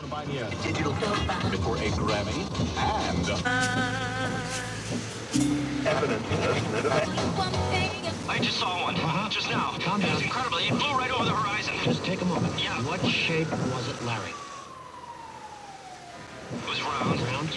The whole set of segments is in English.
Digital for a Grammy and evidence. I just saw one. Just now. Calm down. It was incredible. It flew right over the horizon. Just take a moment. Yeah. What shape was it, Larry? It was round. Round?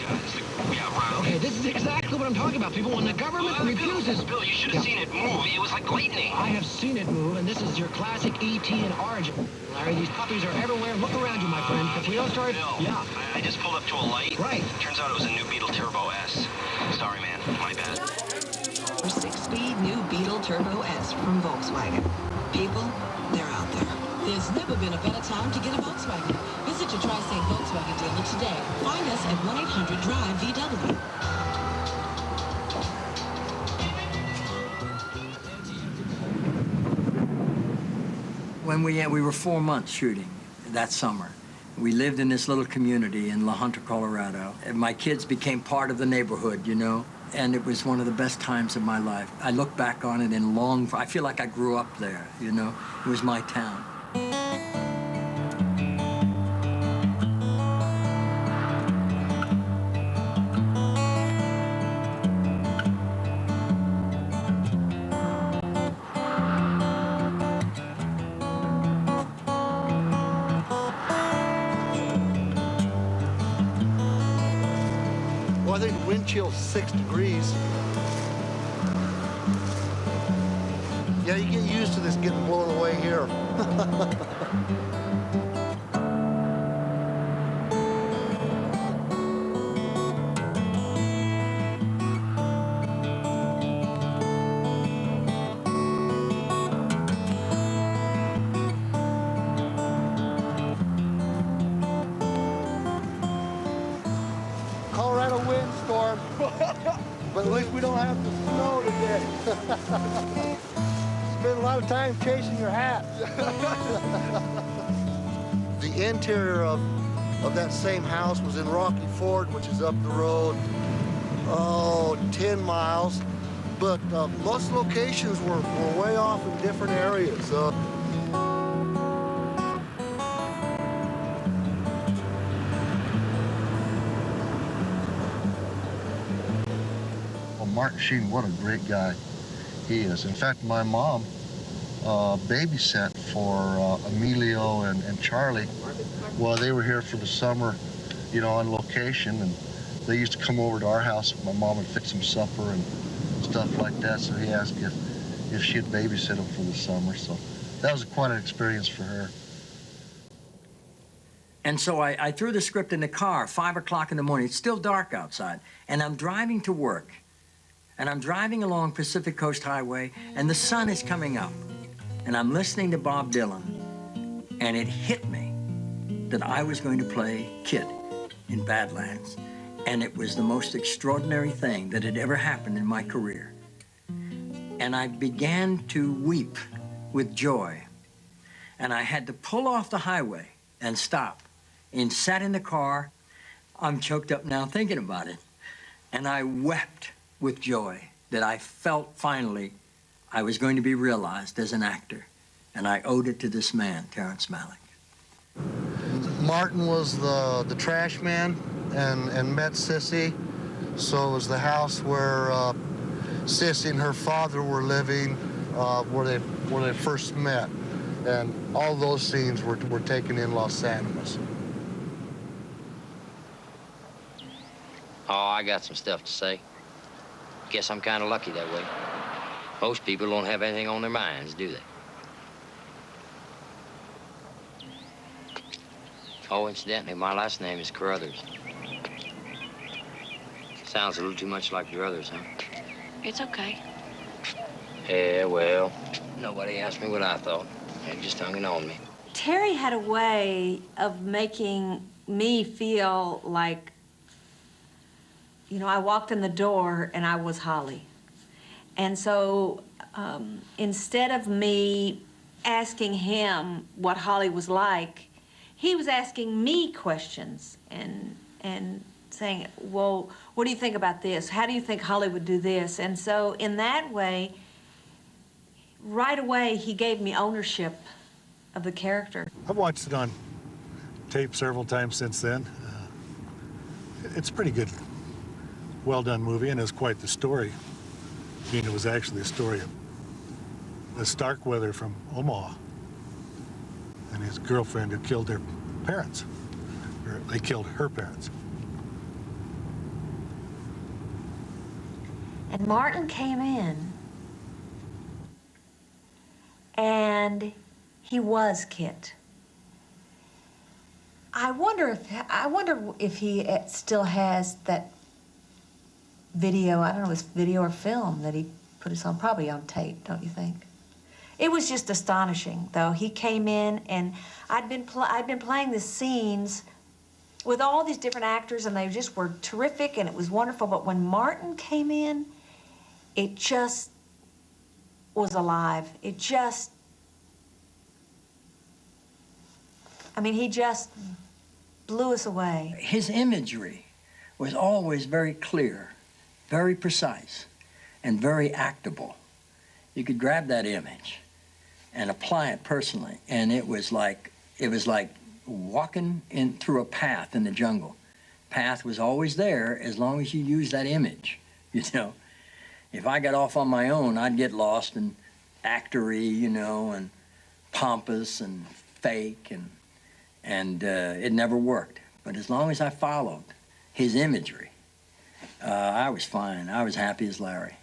Yeah, round. Okay, this is exactly what I'm talking about, people. When the government refuses... Bill, you should have seen it move. It was like lightning. I have seen it move, and this is your classic E.T. in origin. Larry, these puppies are everywhere. Look around you, my friend. If we don't start... Bill, Yeah. I just pulled up to a light. Right. Turns out it was a new Beetle Turbo S. Sorry, man. My bad. 6-speed new Beetle Turbo S from Volkswagen. People, they're out there. There's never been a better time to get a Volkswagen. Visit your Tri-State Volkswagen dealer today. Find us at 1-800-DRIVE-VW. When we were 4 months shooting that summer. We lived in this little community in La Junta, Colorado. And my kids became part of the neighborhood, you know? And it was one of the best times of my life. I look back on it and long for, I feel like I grew up there, you know? It was my town. Well, I think the wind chill's 6 degrees. Yeah, you get used to this getting blown away here. Colorado windstorm. But at least we don't have the snow today. Spend a lot of time chasing your hat. The interior of that same house was in Rocky Ford, which is up the road, 10 miles. But most locations were way off in different areas. Martin Sheen, what a great guy he is. In fact, my mom babysat for Emilio and Charlie while they were here for the summer, you know, on location. And they used to come over to our house. My mom would fix them supper and stuff like that. So he asked if she'd babysit him for the summer. So that was quite an experience for her. And so I threw the script in the car, 5 o'clock in the morning. It's still dark outside. And I'm driving to work. And I'm driving along Pacific Coast Highway, and the sun is coming up. And I'm listening to Bob Dylan, and it hit me that I was going to play Kid in Badlands. And it was the most extraordinary thing that had ever happened in my career. And I began to weep with joy. And I had to pull off the highway and stop and sat in the car. I'm choked up now thinking about it. And I wept with joy that I felt finally I was going to be realized as an actor. And I owed it to this man, Terrence Malick. Martin was the trash man and met Sissy. So it was the house where Sissy and her father were living, where they first met. And all those scenes were taken in Los Animas. Oh, I got some stuff to say. Guess I'm kind of lucky that way. Most people don't have anything on their minds, do they? Oh, incidentally, my last name is Carruthers. Sounds a little too much like Druthers, huh? It's okay. Yeah, well, nobody asked me what I thought. They just hung it on me. Terry had a way of making me feel like, you know, I walked in the door and I was Holly. And so instead of me asking him what Holly was like, he was asking me questions and saying, well, what do you think about this? How do you think Holly would do this? And so in that way, right away, he gave me ownership of the character. I've watched it on tape several times since then. It's a pretty good, well-done movie, and it's quite the story. I mean, it was actually a story of a Starkweather from Omaha and his girlfriend who killed their parents. Or they killed her parents. And Martin came in, and he was Kit. I wonder if he still has that video. I don't know if it's video or film that he put us on. Probably on tape, don't you think? It was just astonishing, though. He came in, and I'd been playing the scenes with all these different actors, and they just were terrific, and it was wonderful. But when Martin came in, it just was alive. It just, I mean, he just blew us away. His imagery was always very clear, very precise, and very actable. You could grab that image and apply it personally, and it was like walking in through a path in the jungle. Path was always there as long as you used that image, you know. If I got off on my own, I'd get lost in actory, you know, and pompous and fake, and it never worked. But as long as I followed his imagery, I was fine. I was happy as Larry.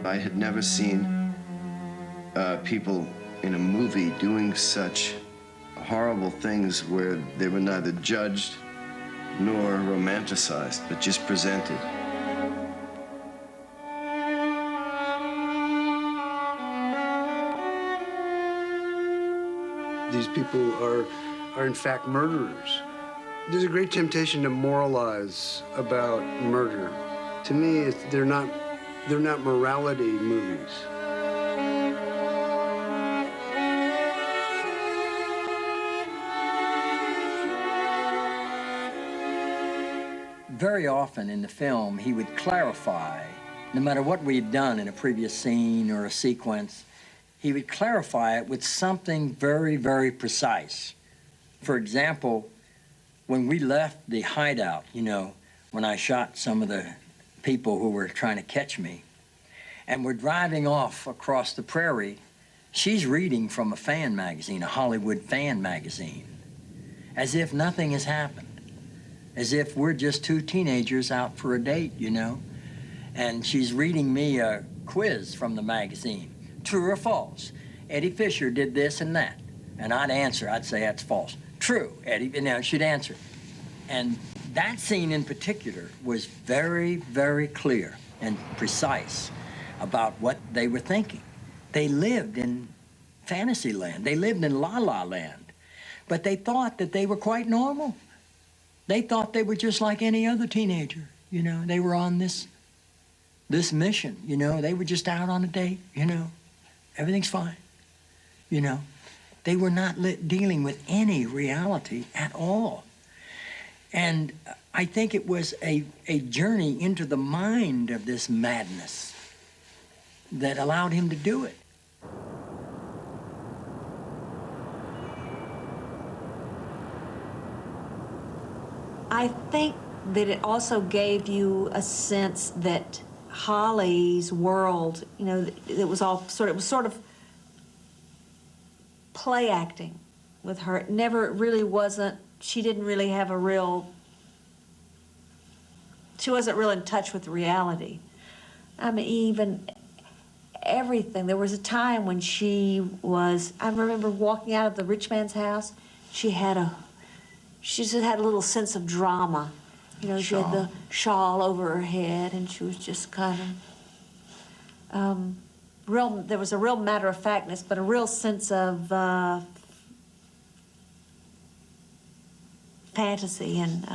I had never seen people in a movie doing such horrible things where they were neither judged nor romanticized, but just presented. These people are in fact murderers. There's a great temptation to moralize about murder. To me, they're not morality movies. Very often in the film, he would clarify, no matter what we had done in a previous scene or a sequence, he would clarify it with something very, very precise. For example, when we left the hideout, you know, when I shot some of the people who were trying to catch me, and we're driving off across the prairie, she's reading from a fan magazine, a Hollywood fan magazine, as if nothing has happened, as if we're just two teenagers out for a date, you know, and she's reading me a quiz from the magazine. True or false? Eddie Fisher did this and that. And I'd answer, I'd say that's false. True, Eddie, and now she'd answer. And that scene in particular was very, very clear and precise about what they were thinking. They lived in fantasy land. They lived in la-la land. But they thought that they were quite normal. They thought they were just like any other teenager, you know. They were on this mission, you know. They were just out on a date, you know. Everything's fine, you know. They were not dealing with any reality at all. And I think it was a journey into the mind of this madness that allowed him to do it. I think that it also gave you a sense that Holly's world, you know, it was sort of play acting with her. It never really wasn't, she didn't really have a real, she wasn't real in touch with reality. I mean, even everything. There was a time when she was, I remember walking out of the rich man's house, she just had a little sense of drama. You know, she had the shawl over her head, and she was just kind of there was a real matter-of-factness, but a real sense of fantasy and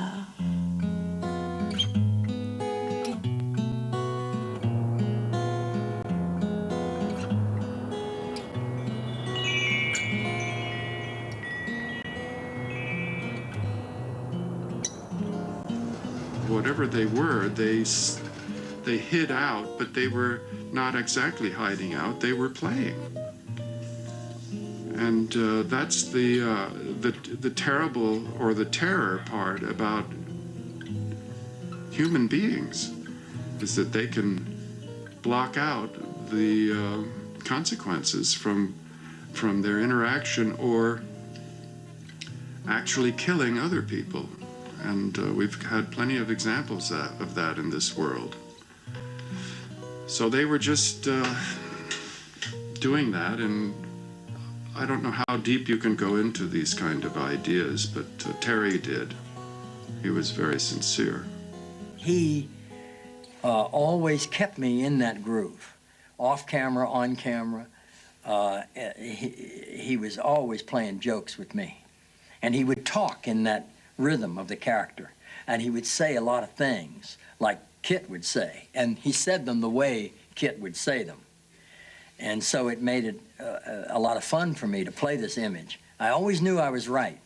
whatever they were, they hid out, but they were not exactly hiding out, they were playing. And that's the terrible or the terror part about human beings, is that they can block out the consequences from their interaction or actually killing other people. And we've had plenty of examples of that in this world. So they were just doing that, and I don't know how deep you can go into these kind of ideas, but Terry did. He was very sincere. He always kept me in that groove, off camera, on camera. He was always playing jokes with me. And he would talk in that rhythm of the character. And he would say a lot of things, like Kit would say. And he said them the way Kit would say them. And so it made it a lot of fun for me to play this image. I always knew I was right,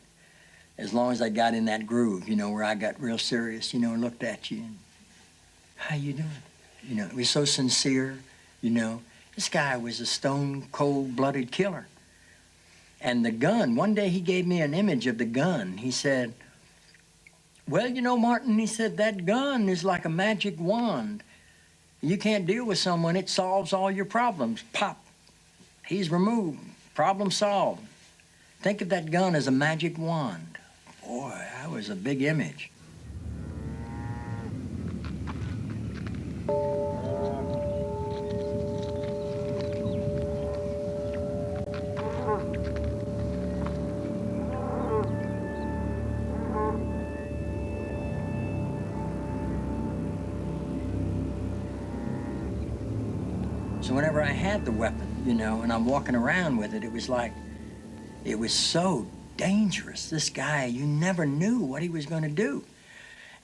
as long as I got in that groove, you know, where I got real serious, you know, and looked at you and, how you doing? You know, it was so sincere, you know. This guy was a stone cold-blooded killer. And the gun, one day he gave me an image of the gun. He said, well, you know, Martin, he said, that gun is like a magic wand. You can't deal with someone, it solves all your problems. Pop, he's removed, problem solved. Think of that gun as a magic wand. Boy, that was a big image. So whenever I had the weapon, you know, and I'm walking around with it, it was like, it was so dangerous. This guy, you never knew what he was going to do.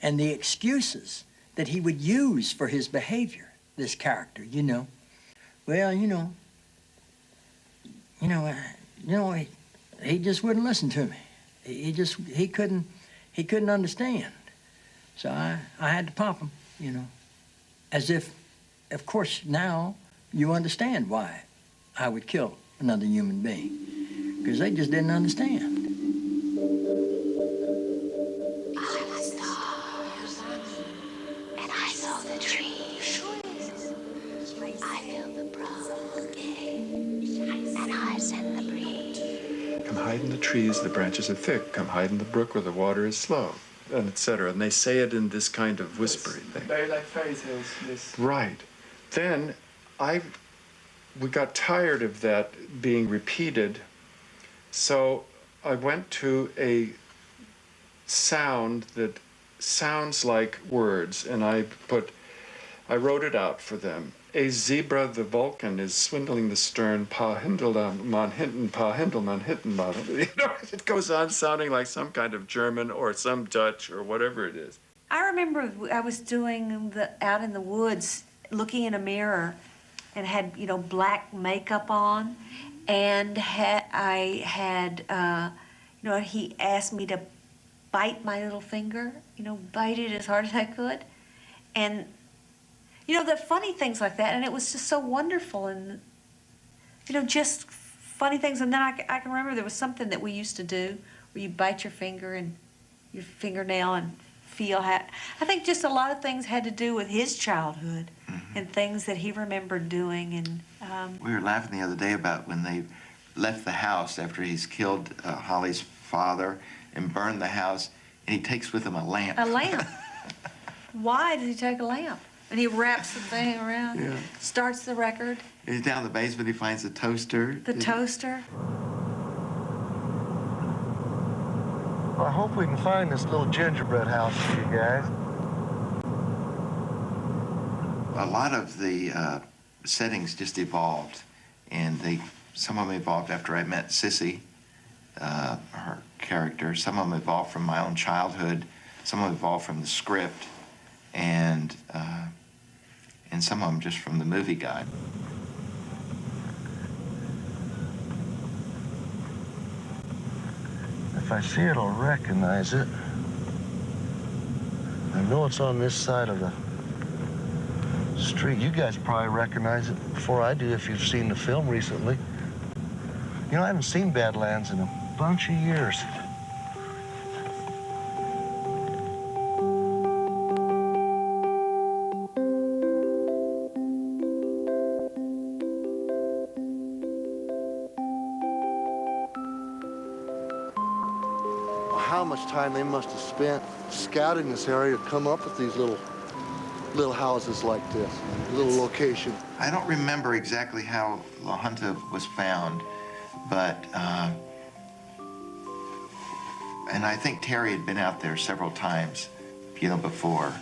And the excuses that he would use for his behavior, this character, you know. Well, he just wouldn't listen to me. He couldn't understand. So I had to pop him, you know, as if, of course, now you understand why I would kill another human being, because they just didn't understand. I was stars, and I saw the trees. I felt the brook, and I sent the breeze. Come hide in the trees, the branches are thick. Come hide in the brook where the water is slow, and etc. And they say it in this kind of whispery thing. Very like fairy tales, yes. Right. Then we got tired of that being repeated, so I went to a sound that sounds like words, and I wrote it out for them. A zebra the Vulcan is swindling the stern, pa hindel man hinten, pa hindel man hinten man. You know, it goes on sounding like some kind of German or some Dutch or whatever it is. I remember I was doing out in the woods, looking in a mirror, and had, you know, black makeup on, and he asked me to bite my little finger, you know, bite it as hard as I could, and, you know, the funny things like that, and it was just so wonderful, and, you know, just funny things, and then I can remember there was something that we used to do where you bite your finger and your fingernail and feel how, I think just a lot of things had to do with his childhood. And things that he remembered doing. And we were laughing the other day about when they left the house after he's killed Holly's father and burned the house, and he takes with him a lamp. A lamp. Why did he take a lamp? And he wraps the thing around, yeah. Starts the record. He's down in the basement, he finds the toaster. The toaster. Well, I hope we can find this little gingerbread house for you guys. A lot of the settings just evolved, and some of them evolved after I met Sissy, her character. Some of them evolved from my own childhood. Some of them evolved from the script, and some of them just from the movie guide. If I see it, I'll recognize it. I know it's on this side of the street. You guys probably recognize it before I do if you've seen the film recently. You know, I haven't seen Badlands in a bunch of years. How much time they must have spent scouting this area to come up with these little houses like this, little location. I don't remember exactly how La Junta was found, but, and I think Terry had been out there several times, you know, before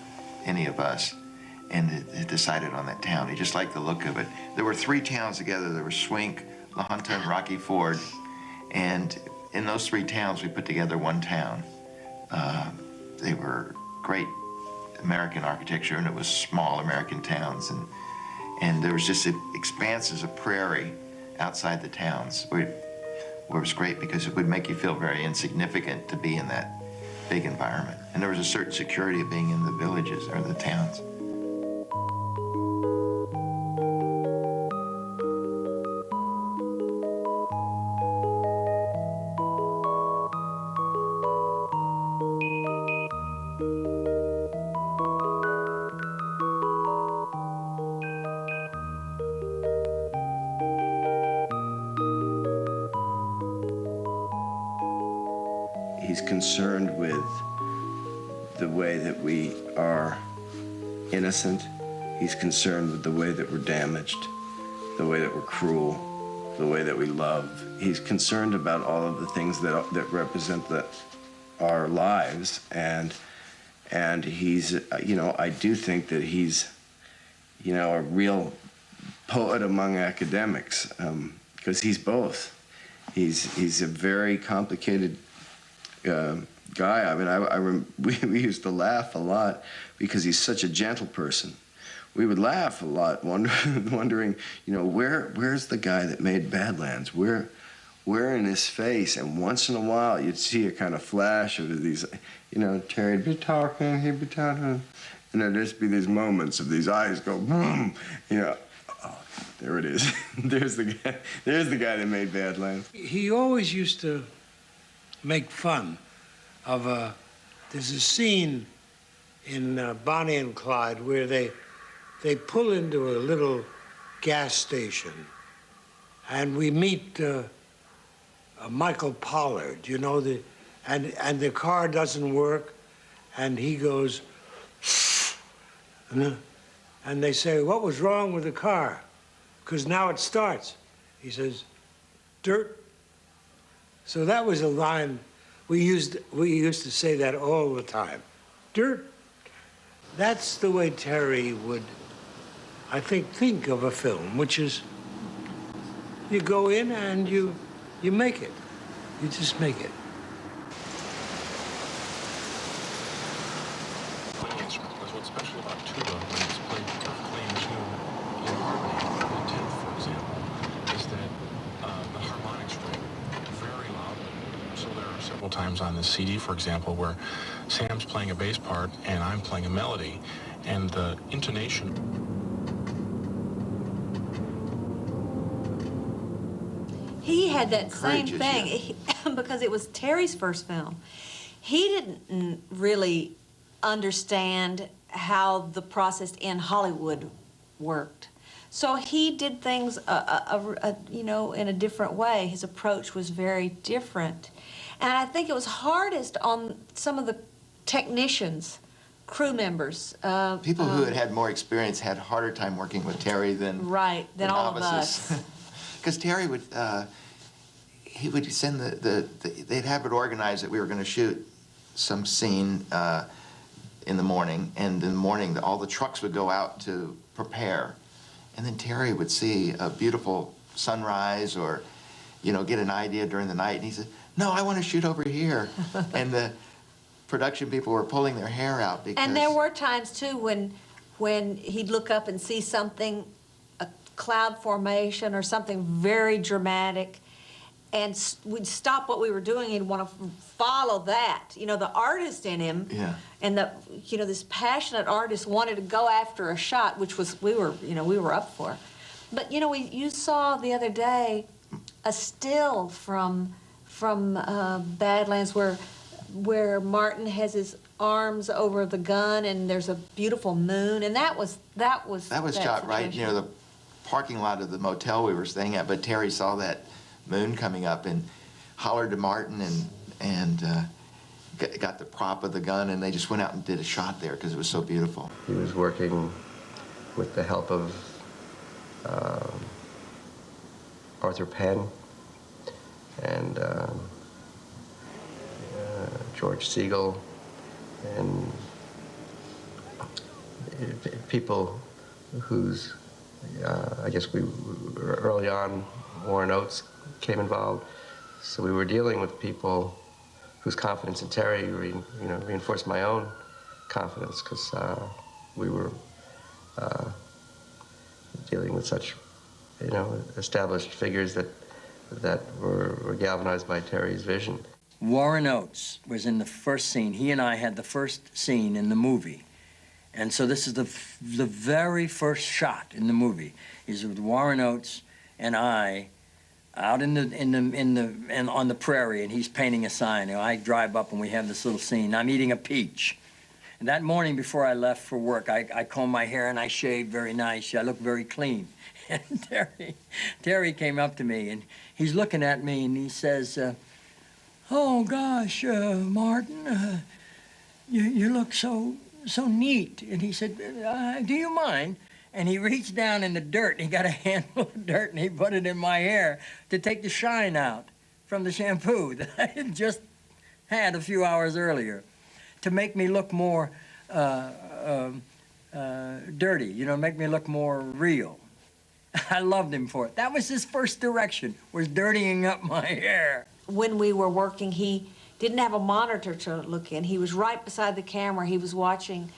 any of us, and had decided on that town. He just liked the look of it. There were 3 towns together. There was Swink, La Junta, and Rocky Ford, and in those 3 towns, we put together one town. They were great American architecture, and it was small American towns, and there was just expanses of prairie outside the towns, where it was great because it would make you feel very insignificant to be in that big environment. And there was a certain security of being in the villages or the towns. He's concerned with the way that we are innocent. He's concerned with the way that we're damaged, the way that we're cruel, the way that we love. He's concerned about all of the things that represent our lives, and he's, you know, I do think that he's, you know, a real poet among academics, because he's both. He's a very complicated guy. I mean, we used to laugh a lot because he's such a gentle person. We would laugh a lot, wondering, you know, where's the guy that made Badlands? Where in his face? And once in a while, you'd see a kind of flash of these, you know, Terry'd be talking, he'd be talking, and there'd just be these moments of these eyes go, boom, you know. Oh, there it is. There's the guy that made Badlands. He always used to make fun of there's a scene in Bonnie and Clyde where they pull into a little gas station, and we meet Michael Pollard, you know, and the car doesn't work, and he goes, and they say, what was wrong with the car? Because now it starts. He says, dirt. So that was a line we used to say that all the time. Dirt. That's the way Terry would, I think of a film, which is you go in and you make it. You just make it. What's special about tuba when it's played perfectly in tune, in harmony, in the tenth, for example, is that the harmonics ring very loudly. So there are several times on this CD, for example, where Sam's playing a bass part and I'm playing a melody, and the intonation. He had that same thing because it was Terry's first film. He didn't really understand how the process in Hollywood worked. So he did things, you know, in a different way. His approach was very different. And I think it was hardest on some of the technicians, crew members. People who had more experience had a harder time working with Terry than than all of us. Because Terry would, he would send they'd have it organized that we were going to shoot some scene in the morning, and in the morning all the trucks would go out to prepare, and then Terry would see a beautiful sunrise or, you know, get an idea during the night, and he said, no, I want to shoot over here. And the production people were pulling their hair out because... And there were times, too, when he'd look up and see something, a cloud formation or something very dramatic, we'd stop what we were doing and want to follow that. You know, the artist in him, and the, you know, this passionate artist wanted to go after a shot, which was we were up for. But you know, you saw the other day a still from Badlands where Martin has his arms over the gun and there's a beautiful moon, and that was shot right near the parking lot of the motel we were staying at. But Terry saw that moon coming up and hollered to Martin and got the prop of the gun, and they just went out and did a shot there because it was so beautiful. He was working with the help of Arthur Penn and George Siegel and people whose, I guess we early on, Warren Oates came involved. So we were dealing with people whose confidence in Terry reinforced my own confidence, because we were dealing with such, established figures that were galvanized by Terry's vision. Warren Oates was in the first scene. He and I had the first scene in the movie. And so this is the very first shot in the movie. Is with Warren Oates and I out on the prairie, and he's painting a sign. I drive up and we have this little scene. I'm eating a peach. And that morning before I left for work, I combed my hair and I shaved very nice. I looked very clean. And Terry came up to me and he's looking at me and he says, "Oh gosh, Martin, you look so neat." And he said, "Do you mind?" And he reached down in the dirt and he got a handful of dirt and he put it in my hair to take the shine out from the shampoo that I had just had a few hours earlier, to make me look more dirty, make me look more real. I loved him for it. That was his first direction, was dirtying up my hair. When we were working, he didn't have a monitor to look in. He was right beside the camera. He was watching,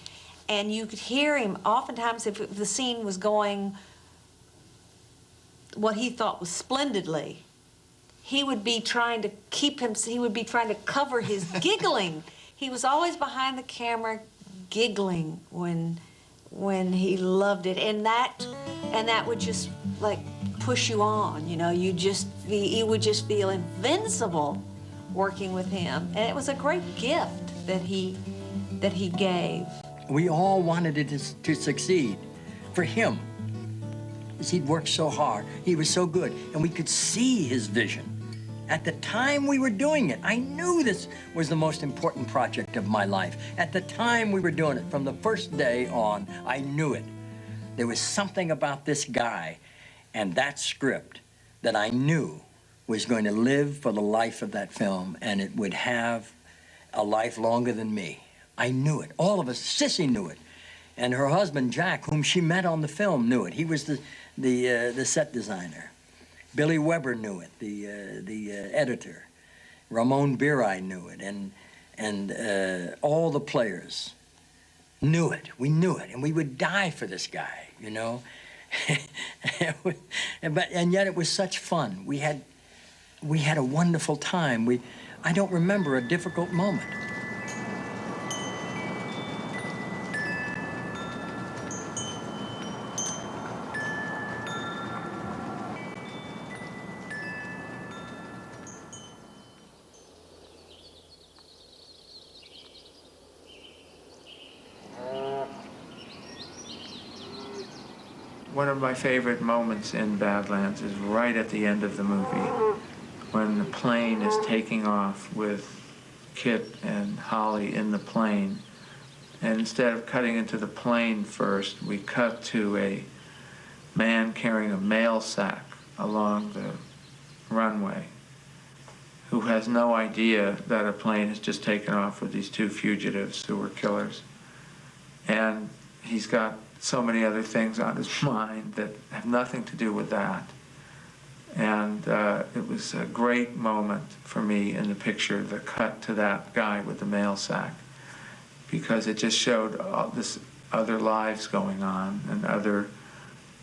and you could hear him. Oftentimes, if the scene was going what he thought was splendidly, he would be trying to cover his giggling. He was always behind the camera giggling when he loved it, and that would just like push you on, you would just feel invincible working with him. And it was a great gift that he gave. We all wanted it to succeed for him, because he'd worked so hard. He was so good, and we could see his vision. At the time we were doing it, I knew this was the most important project of my life. At the time we were doing it, from the first day on, I knew it. There was something about this guy and that script that I knew was going to live for the life of that film, and it would have a life longer than me. I knew it. All of us. Sissy knew it. And her husband, Jack, whom she met on the film, knew it. He was the set designer. Billy Weber knew it, the editor. Ramon Birai knew it, and all the players knew it. We knew it, and we would die for this guy, and yet it was such fun. We had a wonderful time. I don't remember a difficult moment. One of my favorite moments in Badlands is right at the end of the movie, when the plane is taking off with Kit and Holly in the plane. And instead of cutting into the plane first, we cut to a man carrying a mail sack along the runway, who has no idea that a plane has just taken off with these two fugitives who were killers. And he's got so many other things on his mind that have nothing to do with that. And it was a great moment for me in the picture, the cut to that guy with the mail sack, because it just showed all this other lives going on and other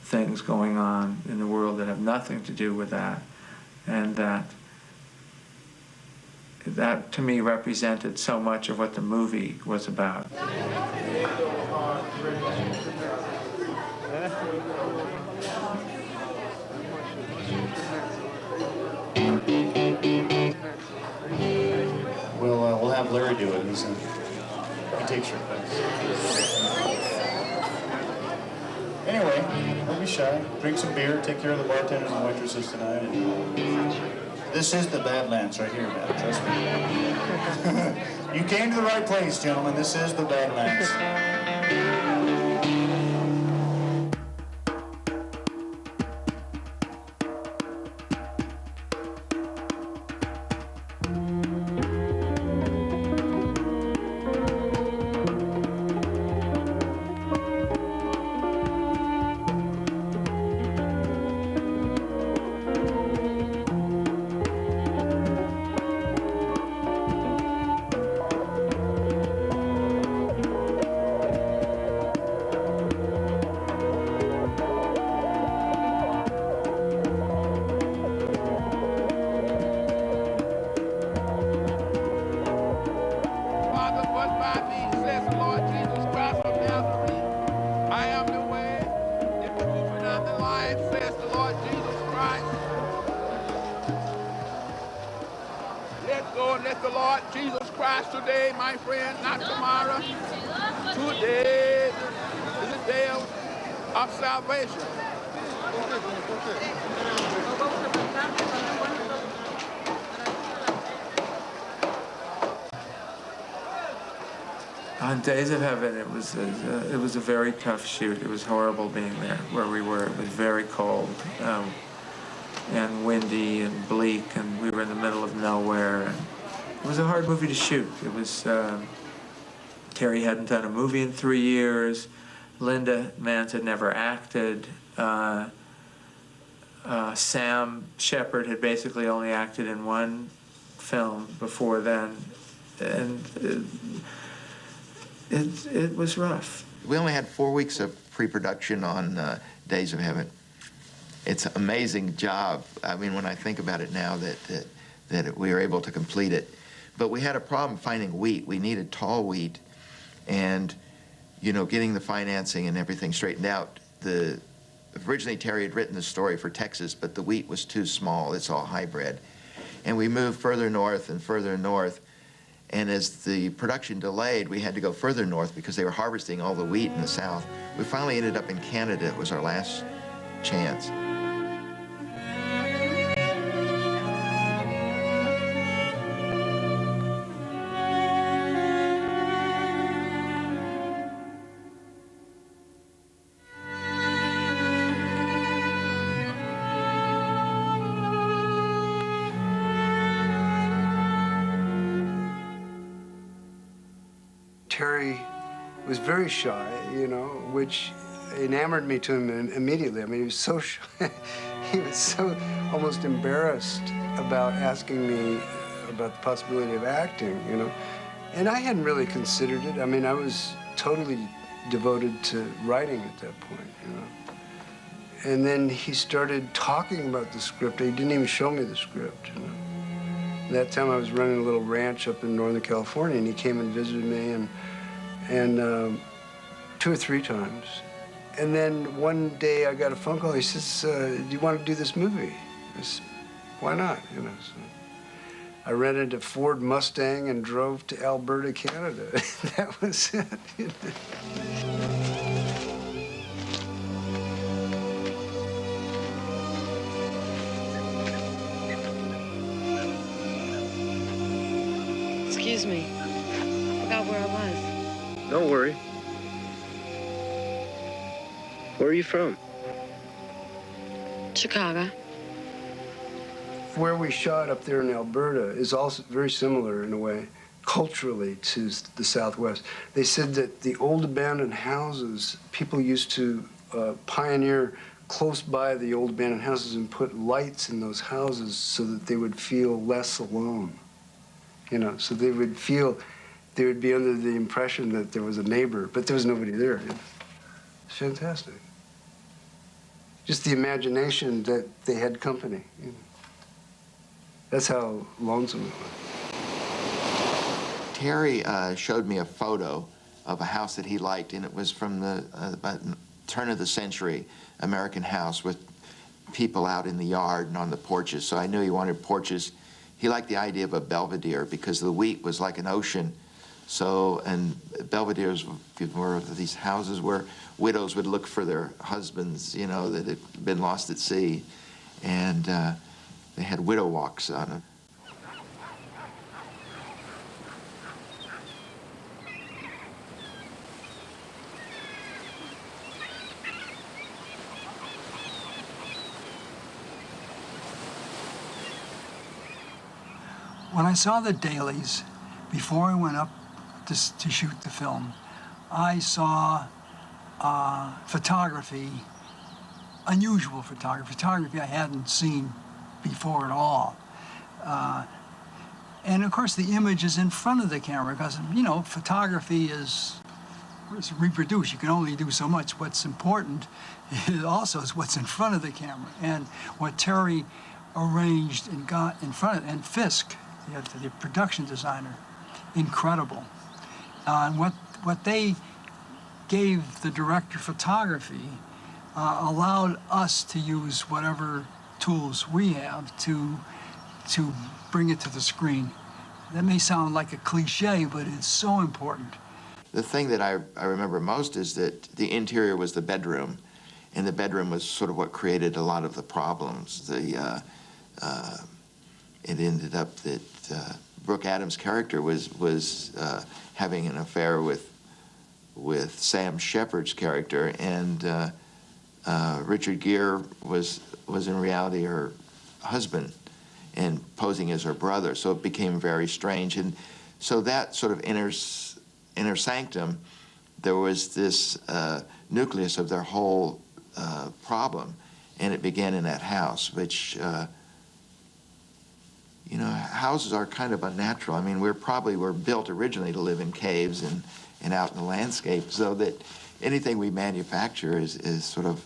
things going on in the world that have nothing to do with that, and that that to me represented so much of what the movie was about. Well, we'll have Larry do it. He takes your place. Anyway, don't be shy. Drink some beer, take care of the bartenders and waitresses tonight. This is the Badlands right here, man. Trust me. You came to the right place, gentlemen. This is the Badlands. On Days of Heaven, it was a very tough shoot. It was horrible being there where we were. It was very cold and windy and bleak, and we were in the middle of nowhere. And it was a hard movie to shoot. It was Terry hadn't done a movie in 3 years. Linda Mance had never acted. Sam Shepard had basically only acted in one film before then, and it was rough. We only had 4 weeks of pre-production on Days of Heaven. It's an amazing job. I mean, when I think about it now, that we were able to complete it. But we had a problem finding wheat. We needed tall wheat, and getting the financing and everything straightened out. Originally Terry had written the story for Texas, but the wheat was too small. It's all hybrid, and we moved further north and further north. And as the production delayed, we had to go further north because they were harvesting all the wheat in the south. We finally ended up in Canada. It was our last chance. Terry was very shy, which enamored me to him immediately. I mean, he was so shy. He was so almost embarrassed about asking me about the possibility of acting, And I hadn't really considered it. I mean, I was totally devoted to writing at that point, And then he started talking about the script. He didn't even show me the script, That time I was running a little ranch up in Northern California, and he came and visited me, and 2 or 3 times. And then one day I got a phone call. He says, do you want to do this movie? I said, why not? So I rented a Ford Mustang and drove to Alberta, Canada. That was it. Excuse me. I forgot where I was. Don't worry. Where are you from? Chicago. Where we shot up there in Alberta is also very similar in a way, culturally, to the Southwest. They said that the old abandoned houses, people used to pioneer close by the old abandoned houses and put lights in those houses so that they would feel less alone. So they would be under the impression that there was a neighbor, but there was nobody there. It's fantastic. Just the imagination that they had company. That's how lonesome it was. Terry showed me a photo of a house that he liked, and it was from the turn of the century American house with people out in the yard and on the porches. So I knew he wanted porches. He liked the idea of a belvedere because the wheat was like an ocean. So, and belvederes were these houses where widows would look for their husbands, you know, that had been lost at sea. And they had widow walks on them. When I saw the dailies, before I went up to shoot the film, I saw photography, unusual photography I hadn't seen before at all. And of course the image is in front of the camera because, you know, photography is reproduced. You can only do so much. What's important also is what's in front of the camera. And what Terry arranged and got in front of, and Fisk, the production designer, incredible. And what they gave the director of photography allowed us to use whatever tools we have to bring it to the screen. That may sound like a cliche, but it's so important. The thing that I remember most is that the interior was the bedroom, and the bedroom was sort of what created a lot of the problems. It ended up that Brooke Adams' character was having an affair with Sam Shepard's character, and Richard Gere was in reality her husband and posing as her brother. So it became very strange, and so that sort of inner sanctum, there was this nucleus of their whole problem, and it began in that house, which. You know, houses are kind of unnatural. I mean, we're built originally to live in caves and out in the landscape, so that anything we manufacture is sort of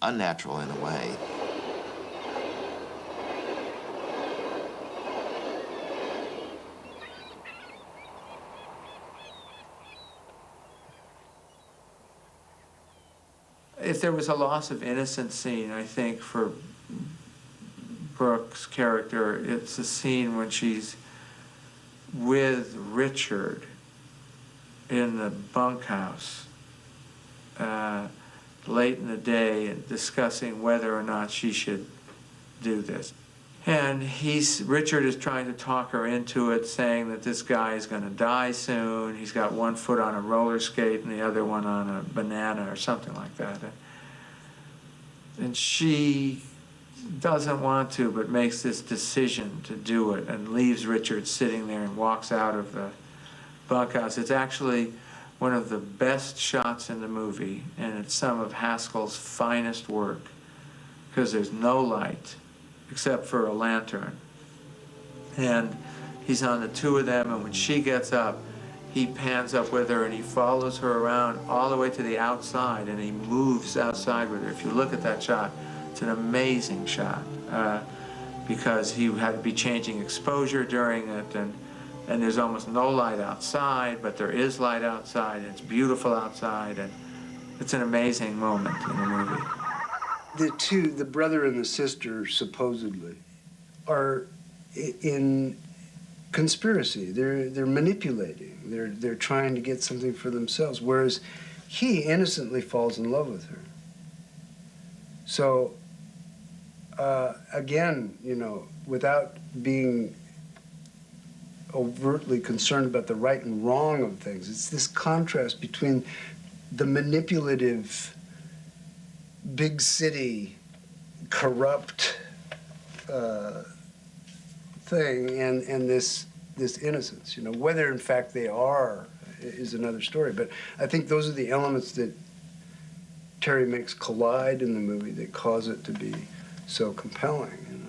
unnatural in a way. If there was a loss of innocence scene, I think, for Brooke's character, it's a scene when she's with Richard in the bunkhouse late in the day and discussing whether or not she should do this. And Richard is trying to talk her into it, saying that this guy is going to die soon. He's got one foot on a roller skate and the other one on a banana or something like that. And she doesn't want to, but makes this decision to do it and leaves Richard sitting there and walks out of the bunkhouse. It's actually one of the best shots in the movie, and it's some of Haskell's finest work because there's no light except for a lantern. And he's on the two of them, and when she gets up, he pans up with her and he follows her around all the way to the outside, and he moves outside with her. If you look at that shot, it's an amazing shot because he had to be changing exposure during it, and there's almost no light outside, but there is light outside, and it's beautiful outside, and it's an amazing moment in the movie. The brother and the sister, supposedly, are in conspiracy. They're manipulating. They're trying to get something for themselves, whereas he innocently falls in love with her. So, again, you know, without being overtly concerned about the right and wrong of things, it's this contrast between the manipulative, big city, corrupt thing and this innocence. You know, whether in fact they are is another story. But I think those are the elements that Terry makes collide in the movie that cause it to be so compelling. You know?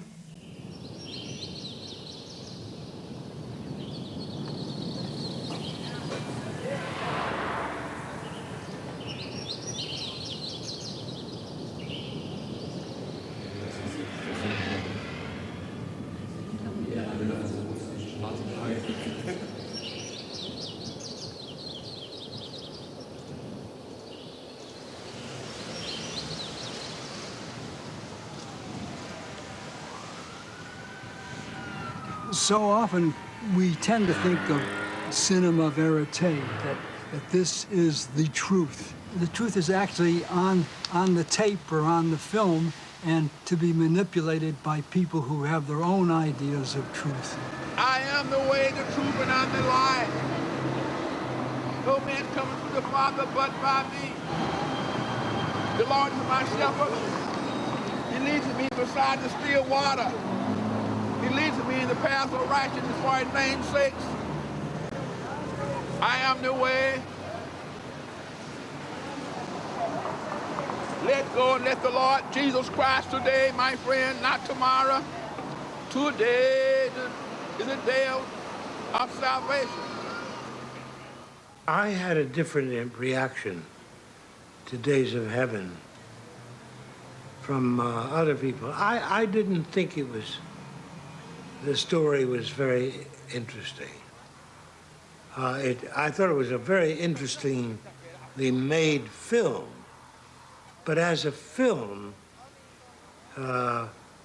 So often we tend to think of cinema verite, that this is the truth. The truth is actually on the tape or on the film, and to be manipulated by people who have their own ideas of truth. I am the way, the truth, and I'm the life. No man cometh to the Father but by me. The Lord is my shepherd. He leads me beside the still water. He leads me in the path of righteousness for his name's sake. I am the way. Let go and let the Lord Jesus Christ today, my friend, not tomorrow. Today is the day of salvation. I had a different reaction to Days of Heaven from other people. I didn't think the story was very interesting. I thought it was a very interestingly made film. But as a film,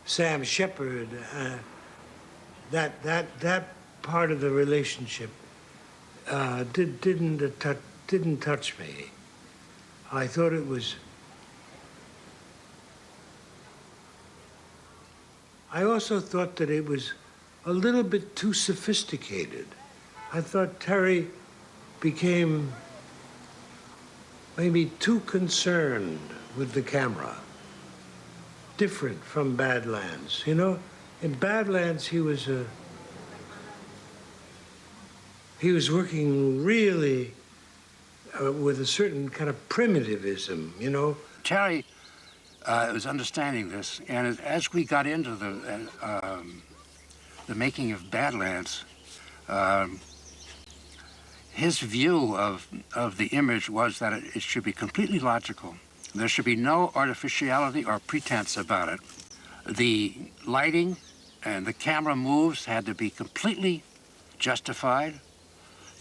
Sam Shepard, that part of the relationship didn't touch me. I thought it was. I also thought that it was a little bit too sophisticated. I thought Terry became maybe too concerned with the camera. Different from Badlands, you know? In Badlands, he was working really with a certain kind of primitivism, you know? Terry was understanding this, and as we got into the making of Badlands, his view of the image was that it should be completely logical. There should be no artificiality or pretense about it. The lighting and the camera moves had to be completely justified.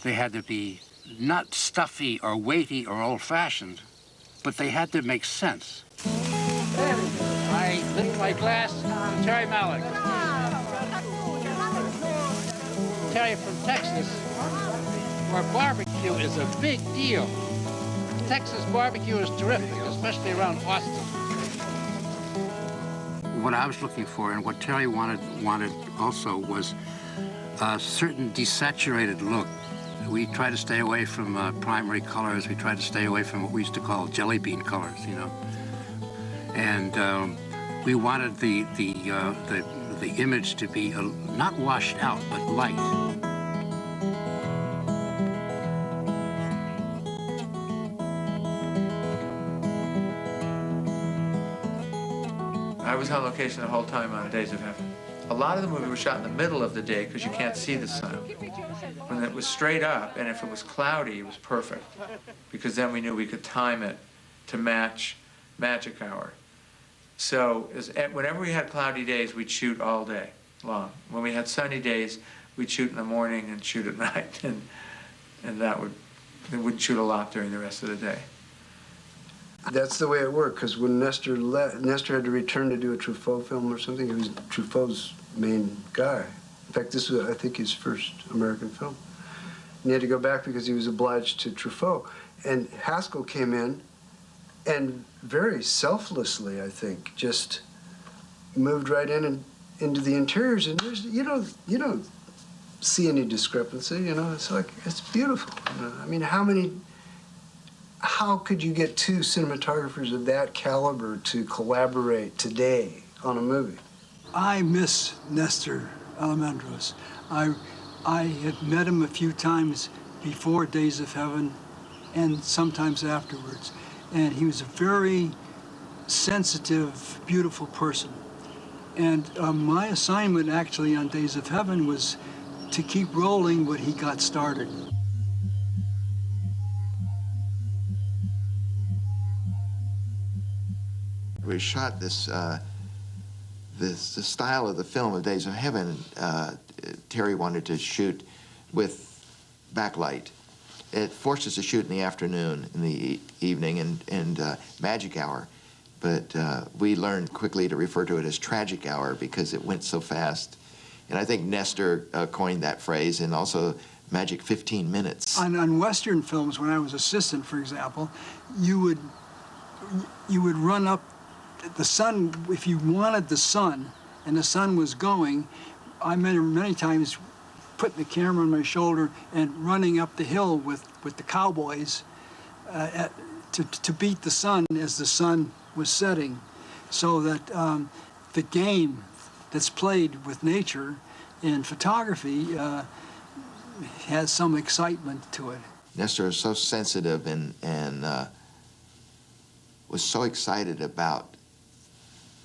They had to be not stuffy or weighty or old-fashioned, but they had to make sense. I lift my glass to Terry Malick. Terry from Texas, where barbecue is a big deal. Texas barbecue is terrific, especially around Austin. What I was looking for and what Terry wanted also was a certain desaturated look. We tried to stay away from primary colors. We tried to stay away from what we used to call jelly bean colors, you know. And we wanted the image to be not washed out, but light. I was on location the whole time on Days of Heaven. A lot of the movie was shot in the middle of the day because you can't see the sun. When it was straight up, and if it was cloudy, it was perfect, because then we knew we could time it to match magic hour. So whenever we had cloudy days, we'd shoot all day long. When we had sunny days, we'd shoot in the morning and shoot at night, and we wouldn't shoot a lot during the rest of the day. That's the way it worked, because when Nestor had to return to do a Truffaut film or something. He was Truffaut's main guy. In fact, this was, I think, his first American film. And he had to go back because he was obliged to Truffaut. And Haskell came in and very selflessly, I think, just moved right in and into the interiors. And there's, you don't see any discrepancy, you know? It's like, it's beautiful. You know? I mean, how could you get two cinematographers of that caliber to collaborate today on a movie? I miss Nestor Almendros. I had met him a few times before Days of Heaven and sometimes afterwards. And he was a very sensitive, beautiful person. And my assignment actually on Days of Heaven was to keep rolling what he got started. We shot this, the style of the film of Days of Heaven. Terry wanted to shoot with backlight. It forced us to shoot in the afternoon, in the evening, and magic hour. But we learned quickly to refer to it as tragic hour because it went so fast. And I think Nestor coined that phrase, and also magic 15 minutes. On Western films, when I was assistant, for example, you would run up the sun. If you wanted the sun, and the sun was going, I remember many times putting the camera on my shoulder and running up the hill with the cowboys to beat the sun as the sun was setting, so that the game that's played with nature in photography has some excitement to it. Nestor is so sensitive and was so excited about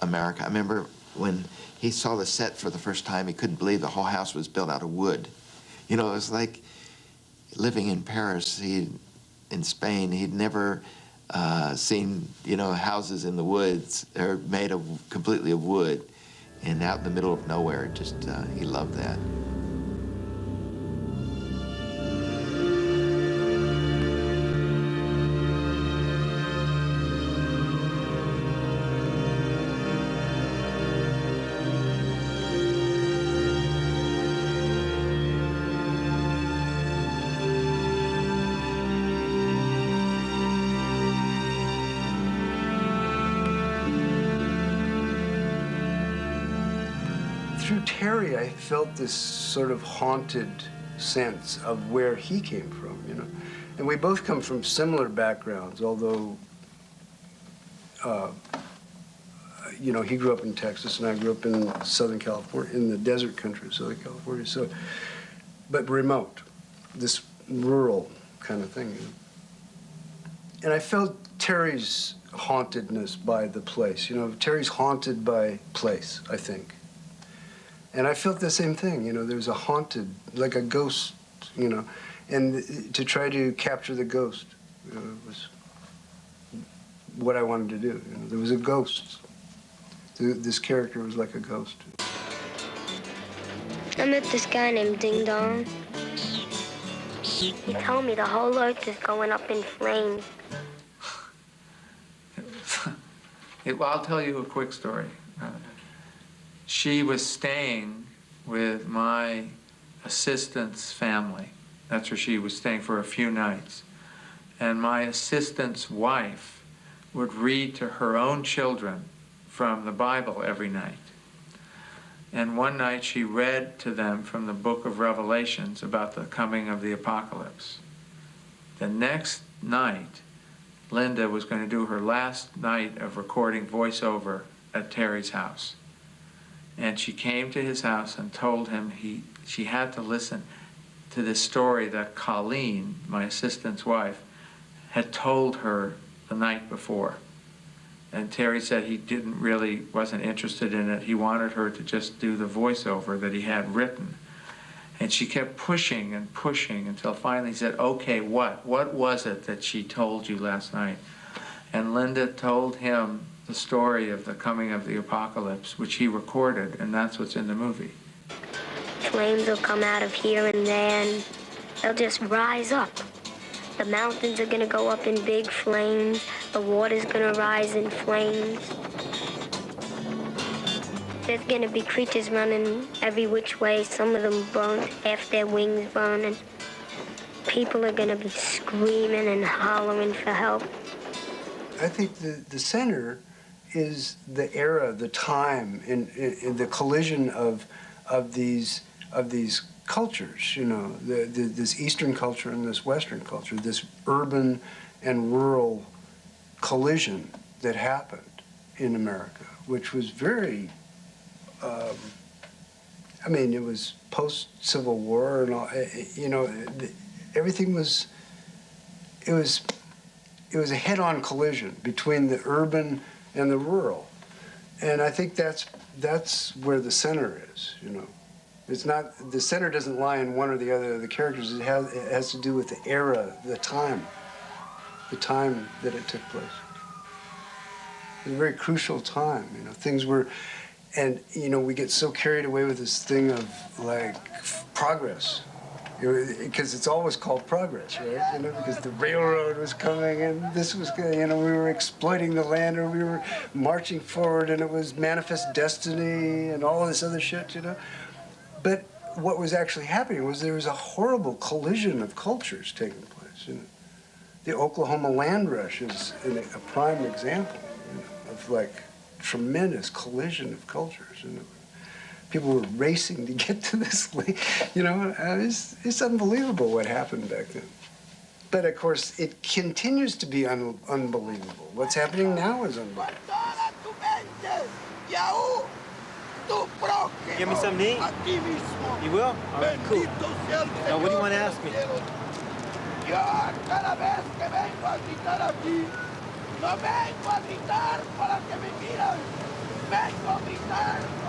America. I remember when he saw the set for the first time, he couldn't believe the whole house was built out of wood. You know, it was like living in Paris, in Spain. He'd never seen, you know, houses in the woods. They're made completely of wood. And out in the middle of nowhere, just, he loved that. Through Terry, I felt this sort of haunted sense of where he came from, you know. And we both come from similar backgrounds, although, you know, he grew up in Texas and I grew up in Southern California, in the desert country of Southern California, so, but remote, this rural kind of thing, you know. And I felt Terry's hauntedness by the place, you know. Terry's haunted by place, I think. And I felt the same thing, you know, there's a haunted, like a ghost, you know, and to try to capture the ghost was what I wanted to do. You know, there was a ghost. This character was like a ghost. I met this guy named Ding Dong. He told me the whole earth is going up in flames. Well, I'll tell you a quick story. She was staying with my assistant's family. That's where she was staying for a few nights. And my assistant's wife would read to her own children from the Bible every night. And one night she read to them from the book of Revelations about the coming of the apocalypse. The next night, Linda was going to do her last night of recording voiceover at Terry's house. And she came to his house and told him she had to listen to this story that Colleen, my assistant's wife, had told her the night before. And Terry said he wasn't interested in it. He wanted her to just do the voiceover that he had written. And she kept pushing and pushing until finally he said, okay, what? What was it that she told you last night? And Linda told him the story of the coming of the apocalypse, which he recorded, and that's what's in the movie. Flames will come out of here and there, and they'll just rise up. The mountains are gonna go up in big flames. The water's gonna rise in flames. There's gonna be creatures running every which way. Some of them burnt, half their wings burning. People are gonna be screaming and hollering for help. I think the center is the era, the time, in the collision of these cultures. You know, this Eastern culture and this Western culture, this urban and rural collision that happened in America, which was very. I mean, it was post-Civil War and all. You know, everything was. It was a head-on collision between the urban and the rural, and I think that's where the center is. You know, it's not, the center doesn't lie in one or the other of the characters. It has to do with the era, the time that it took place. It was a very crucial time. You know, things were, and you know, we get so carried away with this thing of like progress. Because it's always called progress, right? You know, because the railroad was coming and this was, you know, we were exploiting the land or we were marching forward and it was manifest destiny and all this other shit, you know. But what was actually happening was there was a horrible collision of cultures taking place. You know? The Oklahoma land rush is a prime example, you know, of like tremendous collision of cultures. You know? People were racing to get to this lake. You know, it's unbelievable what happened back then. But of course, it continues to be unbelievable. What's happening now is unbelievable. Give me some to eat? You will? All right, cool. Now, what do you want to ask me?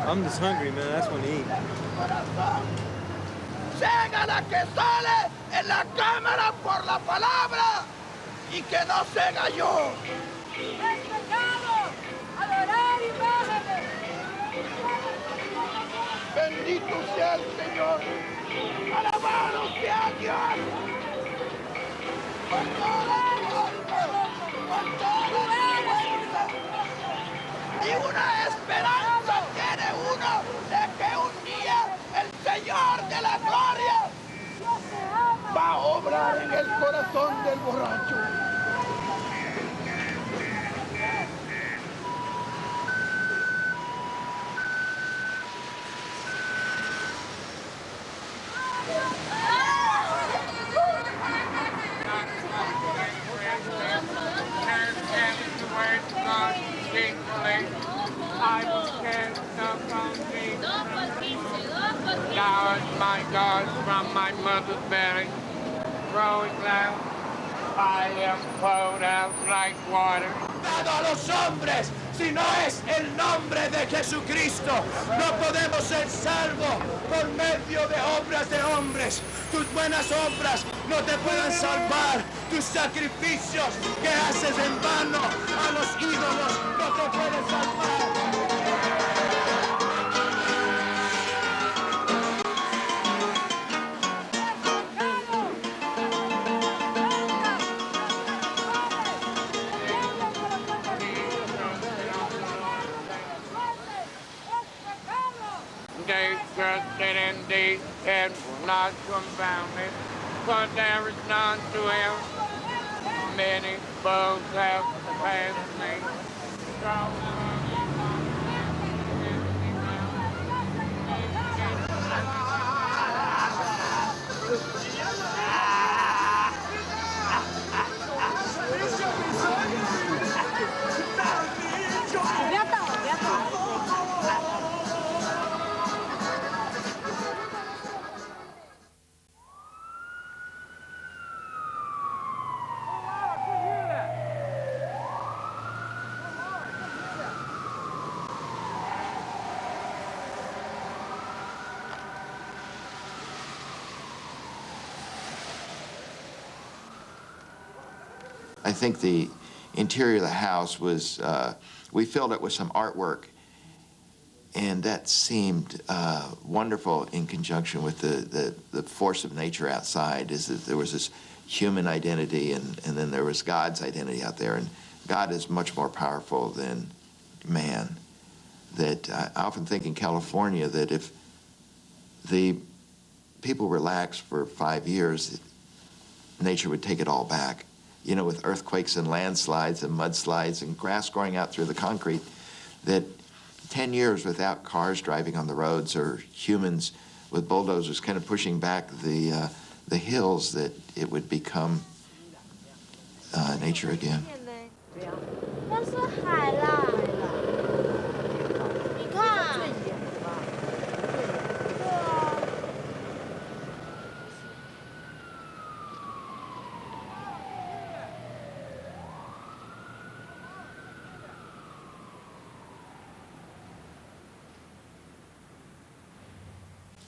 I'm just hungry, man. I just want to eat. Llega la que sale en la cámara por la palabra y que no sea yo. Es pecado adorar imágenes. Bendito sea el Señor. Alabado sea Dios. Con toda tu alma, con toda tu fuerza. Y una esperanza tiene uno de que un día el Señor de la gloria va a obrar en el corazón del borracho. Thou art my God from my mother's belly, growing loud, I am poured out like water. A los hombres, si no es el nombre de Jesucristo, no podemos ser salvos por medio de obras de hombres. Tus buenas obras no te pueden salvar. Tus sacrificios que haces en vano a los ídolos no te pueden salvar. They trusted in thee and will not confound me, for there is none to him. Many foes have passed me. I think the interior of the house was, we filled it with some artwork, and that seemed wonderful in conjunction with the force of nature outside, is that there was this human identity and then there was God's identity out there, and God is much more powerful than man. That I often think in California that if the people relaxed for 5 years, nature would take it all back. You know, with earthquakes and landslides and mudslides and grass growing out through the concrete, that 10 years without cars driving on the roads or humans with bulldozers kind of pushing back the hills, that it would become nature again.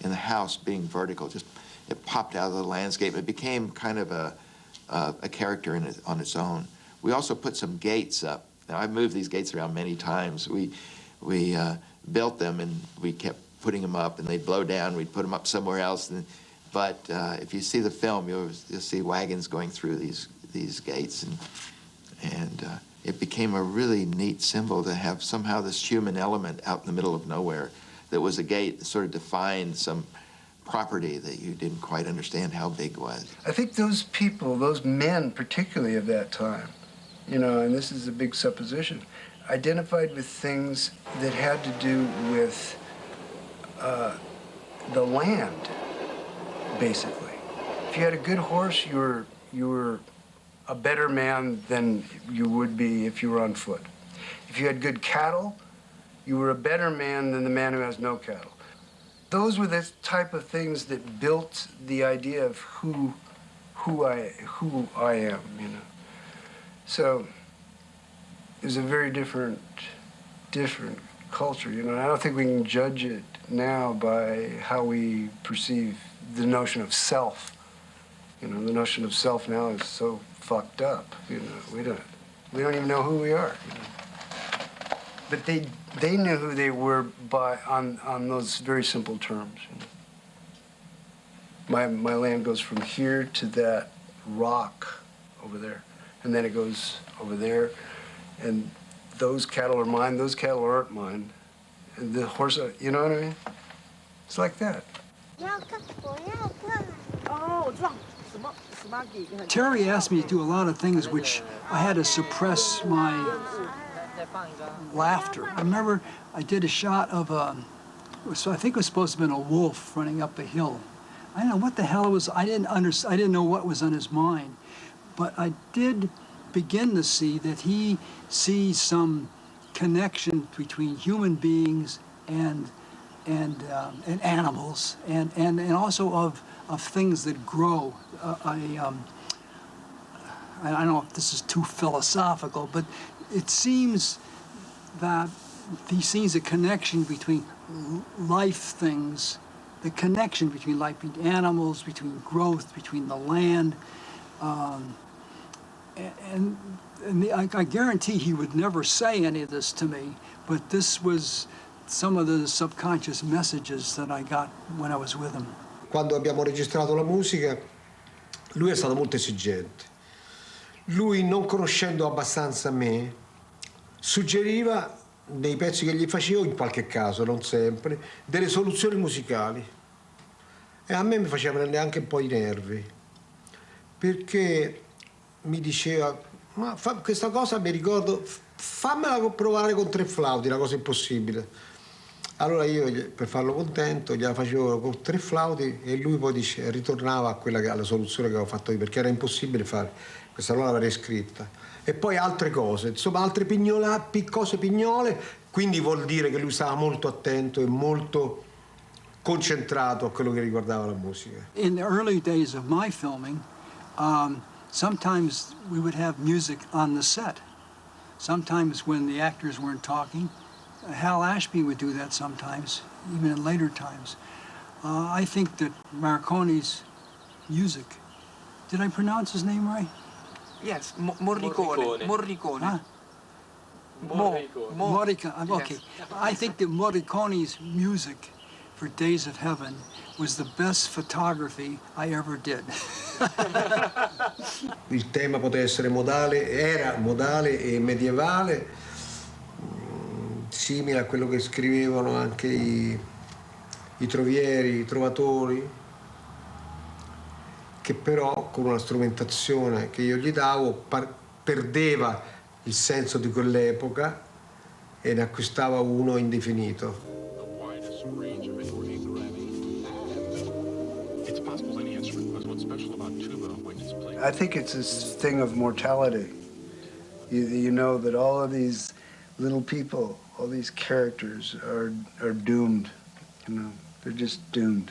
In the house being vertical, just it popped out of the landscape. It became kind of a character on its own. We also put some gates up. Now, I've moved these gates around many times. We built them and we kept putting them up, and they'd blow down. We'd put them up somewhere else. But if you see the film, you'll see wagons going through these gates, and it became a really neat symbol to have somehow this human element out in the middle of nowhere that was a gate that sort of defined some property that you didn't quite understand how big was. I think those people, those men particularly of that time, you know, and this is a big supposition, identified with things that had to do with the land, basically. If you had a good horse, you were a better man than you would be if you were on foot. If you had good cattle, you were a better man than the man who has no cattle. Those were the type of things that built the idea of who I am, you know. So it was a very different culture, you know. I don't think we can judge it now by how we perceive the notion of self. You know, the notion of self now is so fucked up, you know. We don't even know who we are, you know. But they knew who they were on those very simple terms. You know? My land goes from here to that rock over there, and then it goes over there, and those cattle are mine, those cattle aren't mine, and the horse, you know what I mean? It's like that. Terry asked me to do a lot of things which I had to suppress my laughter. I remember I did a shot of I think it was supposed to have been a wolf running up a hill. I don't know what the hell it was. I didn't know what was on his mind, but I did begin to see that he sees some connection between human beings and animals, and also of things that grow. I don't know if this is too philosophical, but it seems that he sees a connection between life things, the connection between life, between animals, between growth, between the land. And I guarantee he would never say any of this to me, but this was some of the subconscious messages that I got when I was with him. Quando abbiamo registrato la musica, lui è stato molto esigente. Lui, non conoscendo abbastanza me, suggeriva nei pezzi che gli facevo, in qualche caso, non sempre, delle soluzioni musicali. E a me mi faceva prendere anche un po' i nervi, perché mi diceva, ma questa cosa mi ricordo, fammela provare con 3 flauti, una cosa impossibile. Allora io, per farlo contento, gliela facevo con 3 flauti e lui poi ritornava a alla soluzione che avevo fatto io, perché era impossibile fare. Questa allora l'avrei scritta. E poi altre cose, insomma, altre cose pignole, quindi vuol dire che lui stava molto attento e molto concentrato a quello che riguardava la musica. In the early days of my filming, sometimes we would have music on the set. Sometimes when the actors weren't talking, Hal Ashby would do that sometimes, even in later times. I think that Marconi's music, did I pronounce his name right? Yes, Morricone. Huh? Morricone, okay. Yes. I think that Morricone's music for Days of Heaven was the best photography I ever did. Il tema poteva essere modale, era modale e medievale, simile a quello che scrivevano anche i trovieri, i trovatori, che però con una strumentazione che io gli davo perdeva il senso di quell'epoca e ne acquistava uno indefinito. I think it's this thing of mortality. You know that all of these little people, all these characters are doomed, you know, they're just doomed.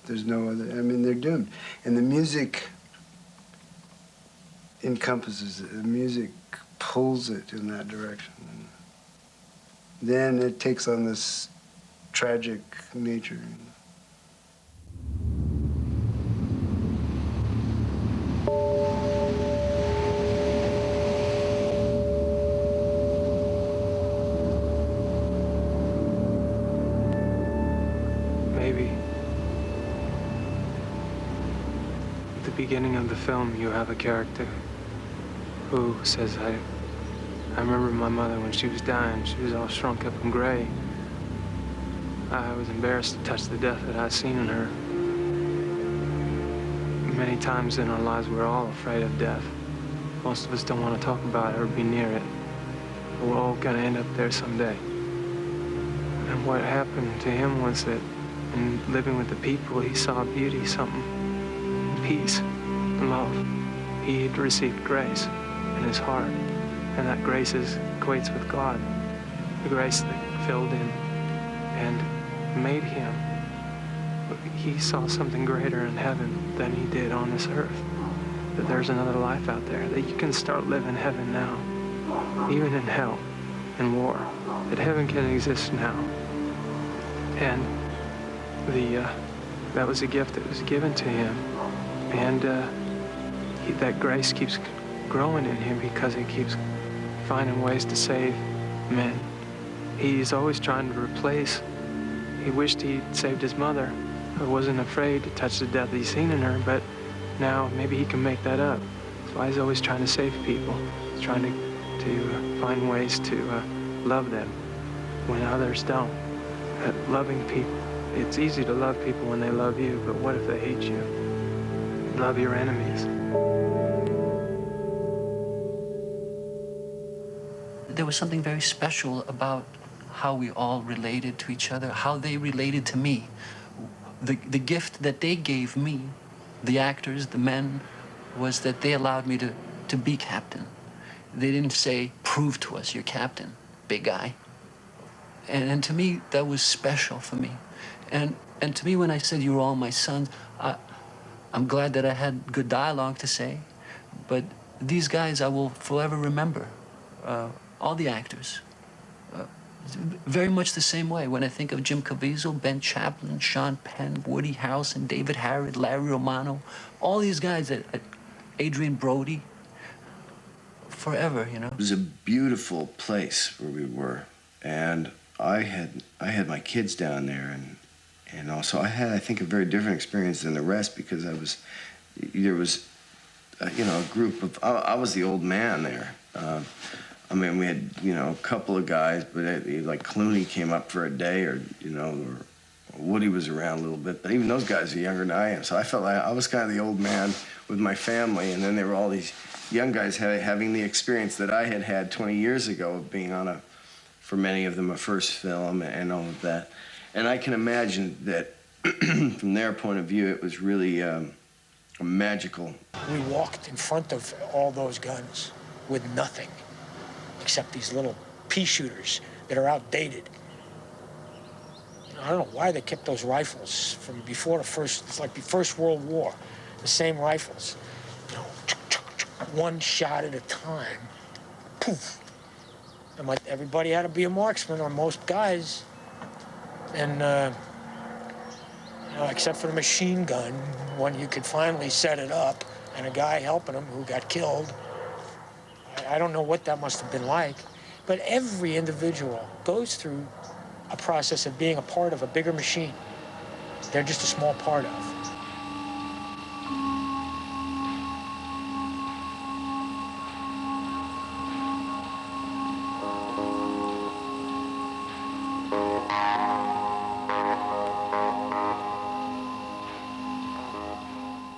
There's no other, I mean, they're doomed. And the music encompasses it, the music pulls it in that direction. And then it takes on this tragic nature. Beginning of the film, you have a character who says, I remember my mother when she was dying, she was all shrunk up and gray. I was embarrassed to touch the death that I'd seen in her. Many times in our lives, we're all afraid of death. Most of us don't want to talk about it or be near it. But we're all going to end up there someday. And what happened to him was that in living with the people, he saw beauty, something, peace, and love. He had received grace in his heart, and that grace equates with God. The grace that filled him and made him. He saw something greater in heaven than he did on this earth. That there's another life out there, that you can start living heaven now, even in hell and war, that heaven can exist now. And that was a gift that was given to him. And that grace keeps growing in him because he keeps finding ways to save men. He's always trying to replace. He wished he'd saved his mother. I wasn't afraid to touch the death he's seen in her, but now maybe he can make that up. That's why he's always trying to save people. He's trying to find ways to love them when others don't. Loving people. It's easy to love people when they love you, but what if they hate you? Love your enemies. There was something very special about how we all related to each other, how they related to me. The gift that they gave me, the actors, the men, was that they allowed me to be captain. They didn't say, prove to us you're captain, big guy. And to me, that was special for me. And to me, when I said you were all my sons, I'm glad that I had good dialogue to say, but these guys I will forever remember, all the actors. Very much the same way. When I think of Jim Caviezel, Ben Chaplin, Sean Penn, Woody Harrelson, David Harrod, Larry Romano, all these guys, Adrian Brody, forever, you know. It was a beautiful place where we were, and I had my kids down there, and also I had, I think, a very different experience than the rest because there was a group of, I was the old man there. I mean, we had, a couple of guys, but like Clooney came up for a day or Woody was around a little bit, but even those guys are younger than I am. So I felt like I was kind of the old man with my family, and then there were all these young guys having the experience that I had had 20 years ago of being on for many of them, a first film and all of that. And I can imagine that from their point of view, it was really magical. We walked in front of all those guns with nothing except these little pea shooters that are outdated. I don't know why they kept those rifles from before it's like the First World War, the same rifles. One shot at a time, poof. And like everybody had to be a marksman, or most guys. And except for the machine gun, when you could finally set it up, and a guy helping him who got killed. I don't know what that must have been like, but every individual goes through a process of being a part of a bigger machine. They're just a small part of.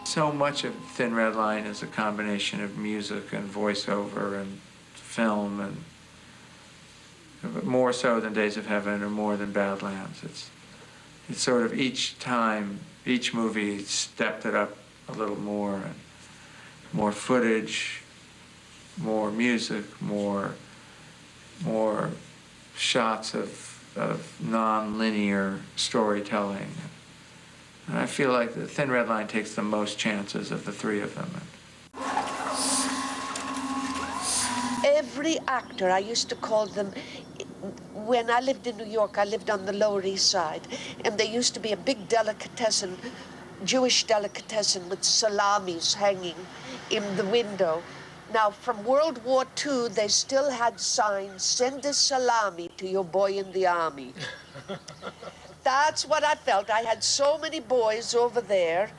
So much of Thin Red Line is a combination of music and voiceover and film, and more so than Days of Heaven or more than Badlands. It's sort of each time, each movie stepped it up a little more, and more footage, more music, more shots of non-linear storytelling. And I feel like the Thin Red Line takes the most chances of the three of them. Every actor, I used to call them, when I lived in New York, I lived on the Lower East Side, and there used to be a big delicatessen, Jewish delicatessen with salamis hanging in the window. Now, from World War II, they still had signs, send a salami to your boy in the army. That's what I felt. I had so many boys over there.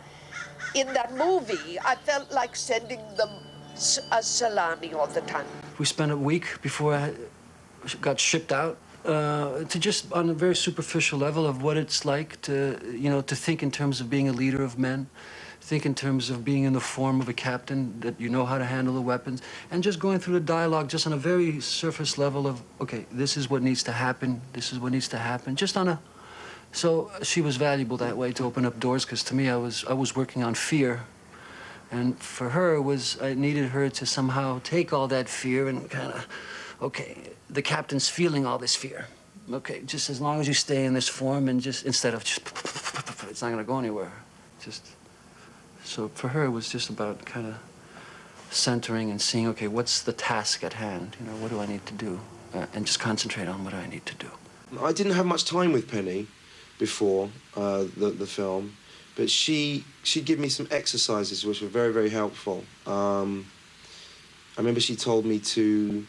In that movie, I felt like sending them a salami all the time. We spent a week before I got shipped out to just on a very superficial level of what it's like to, you know, to think in terms of being a leader of men, think in terms of being in the form of a captain, that you know how to handle the weapons, and just going through the dialogue just on a very surface level of, okay, this is what needs to happen, this is what needs to happen, just on a, so she was valuable that way to open up doors, because to me I was working on fear, and for her it was, I needed her to somehow take all that fear and kind of, okay, the captain's feeling all this fear. Okay, just as long as you stay in this form and just, instead of just, it's not gonna go anywhere. Just, so for her it was just about kind of centering and seeing, okay, what's the task at hand? You know, what do I need to do? And just concentrate on what I need to do. I didn't have much time with Penny before the film, but she'd give me some exercises which were very, very helpful. I remember she told me to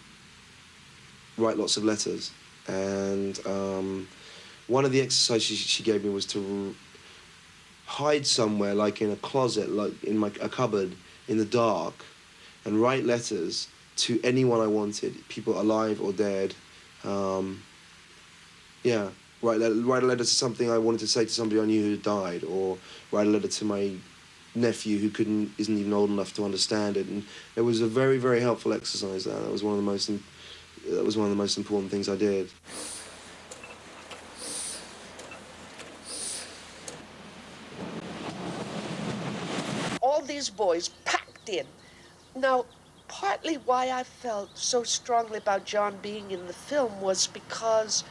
write lots of letters, and one of the exercises she gave me was to hide somewhere, like in a closet, like in a cupboard, in the dark, and write letters to anyone I wanted, people alive or dead. Yeah, write a letter to something I wanted to say to somebody I knew who had died, or write a letter to my nephew who isn't even old enough to understand it. And it was a very, very helpful exercise. That was one of the most important things I did. All these boys packed in. Now, partly why I felt so strongly about John being in the film was because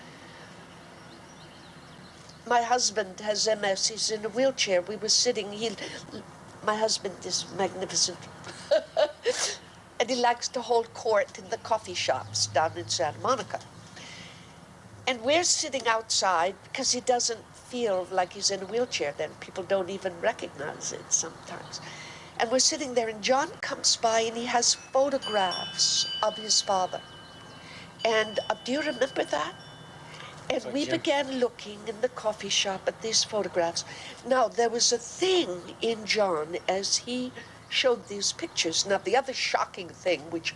my husband has MS, he's in a wheelchair. We were sitting, my husband is magnificent. And he likes to hold court in the coffee shops down in Santa Monica. And we're sitting outside because he doesn't feel like he's in a wheelchair then. People don't even recognize it sometimes. And we're sitting there, and John comes by, and he has photographs of his father. And do you remember that? And we began looking in the coffee shop at these photographs. Now, there was a thing in John as he showed these pictures. Now, the other shocking thing, which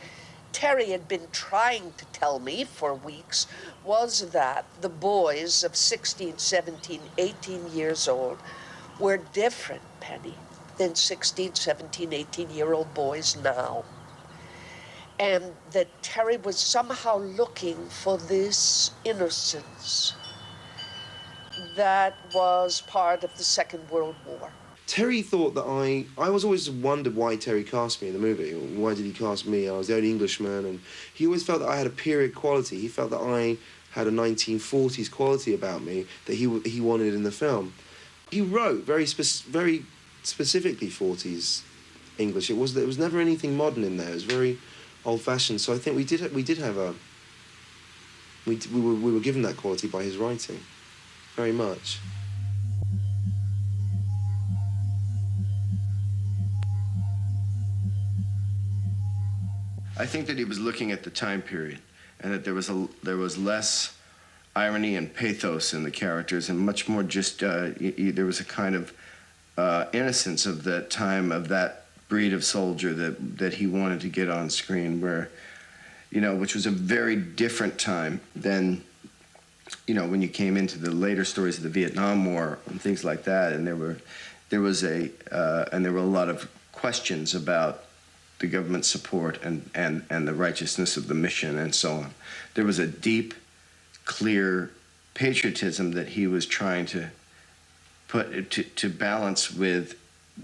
Terry had been trying to tell me for weeks, was that the boys of 16, 17, 18 years old were different, Penny, than 16, 17, 18-year-old boys now. And that Terry was somehow looking for this innocence that was part of the Second World War. Terry thought that I was always wondered why Terry cast me in the movie. Why did he cast me? I was the only Englishman, and he always felt that I had a period quality. He felt that I had a 1940s quality about me that he wanted in the film. He wrote very specifically 40s English. There was never anything modern in there. It was very old-fashioned. So I think we were given that quality by his writing, very much. I think that he was looking at the time period, and that there was less irony and pathos in the characters, and much more just there was a kind of innocence of that time, of that breed of soldier that he wanted to get on screen, where, which was a very different time than, when you came into the later stories of the Vietnam War and things like that, and there were a lot of questions about the government support and the righteousness of the mission and so on. There was a deep, clear patriotism that he was trying to put to balance with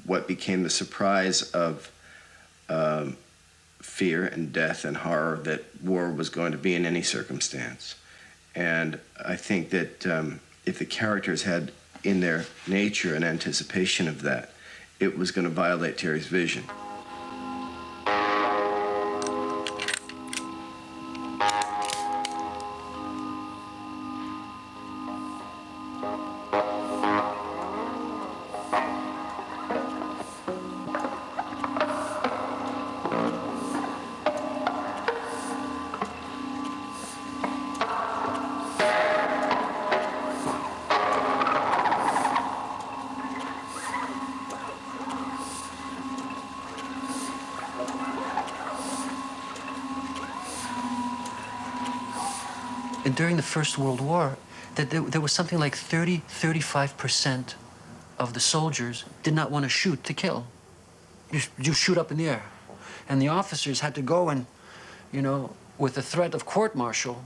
what became the surprise of fear and death and horror that war was going to be in any circumstance. And I think that if the characters had in their nature an anticipation of that, it was going to violate Terry's vision. during the First World War, that there was something like 35% of the soldiers did not want to shoot to kill. You shoot up in the air. And the officers had to go and, you know, with the threat of court-martial,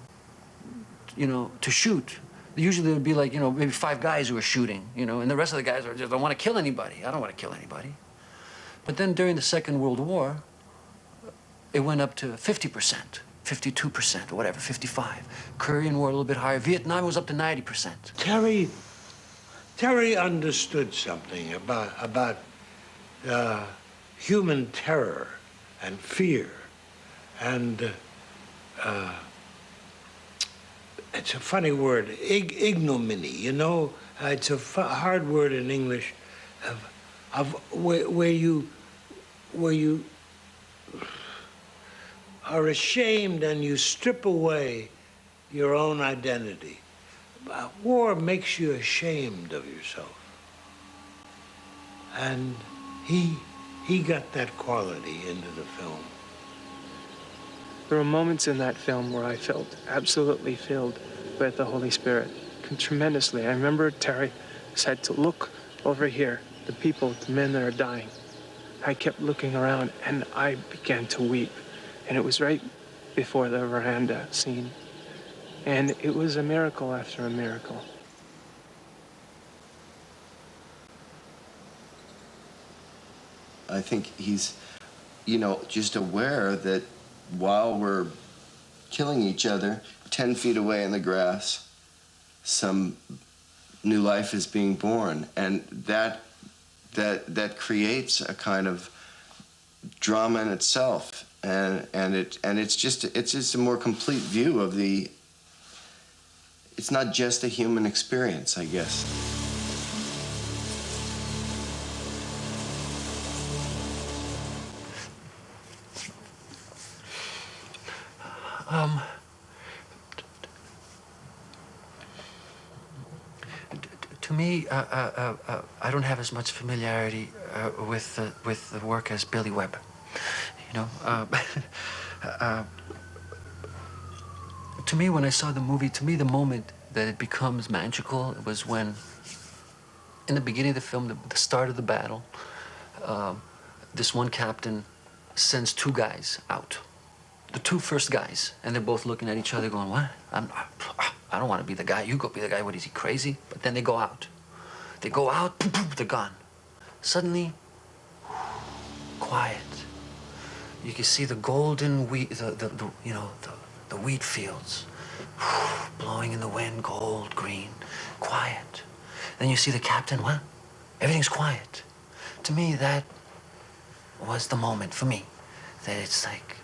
you know, to shoot. Usually there would be like, you know, maybe 5 guys who were shooting, you know, and the rest of the guys are just, don't want to kill anybody. I don't want to kill anybody. But then during the Second World War, it went up to 50%, 52%, or whatever, 55. Korean War a little bit higher. Vietnam was up to 90%. Terry understood something about human terror and fear, and it's a funny word, ignominy, you know? It's a hard word in English, where you are ashamed and you strip away your own identity. War makes you ashamed of yourself. And he got that quality into the film. There were moments in that film where I felt absolutely filled with the Holy Spirit, tremendously. I remember Terry said to look over here, the people, the men that are dying. I kept looking around and I began to weep. And it was right before the veranda scene. And it was a miracle after a miracle. I think he's, you know, just aware that while we're killing each other 10 feet away in the grass, some new life is being born, and that creates a kind of drama in itself, and it's just a more complete view of the. It's not just a human experience, I guess. To me, I don't have as much familiarity with the work as Billy Webb. You know, to me, when I saw the movie, to me, the moment that it becomes magical was when, in the beginning of the film, the start of the battle, this one captain sends 2 guys out. The 2 first guys, and they're both looking at each other going, what? I don't want to be the guy. You go be the guy. What, is he crazy? But then they go out. They go out, boom, boom, they're gone. Suddenly, quiet. You can see the golden wheat, the wheat fields, blowing in the wind, gold, green, quiet. Then you see the captain, what? Everything's quiet. To me, that was the moment for me. That it's like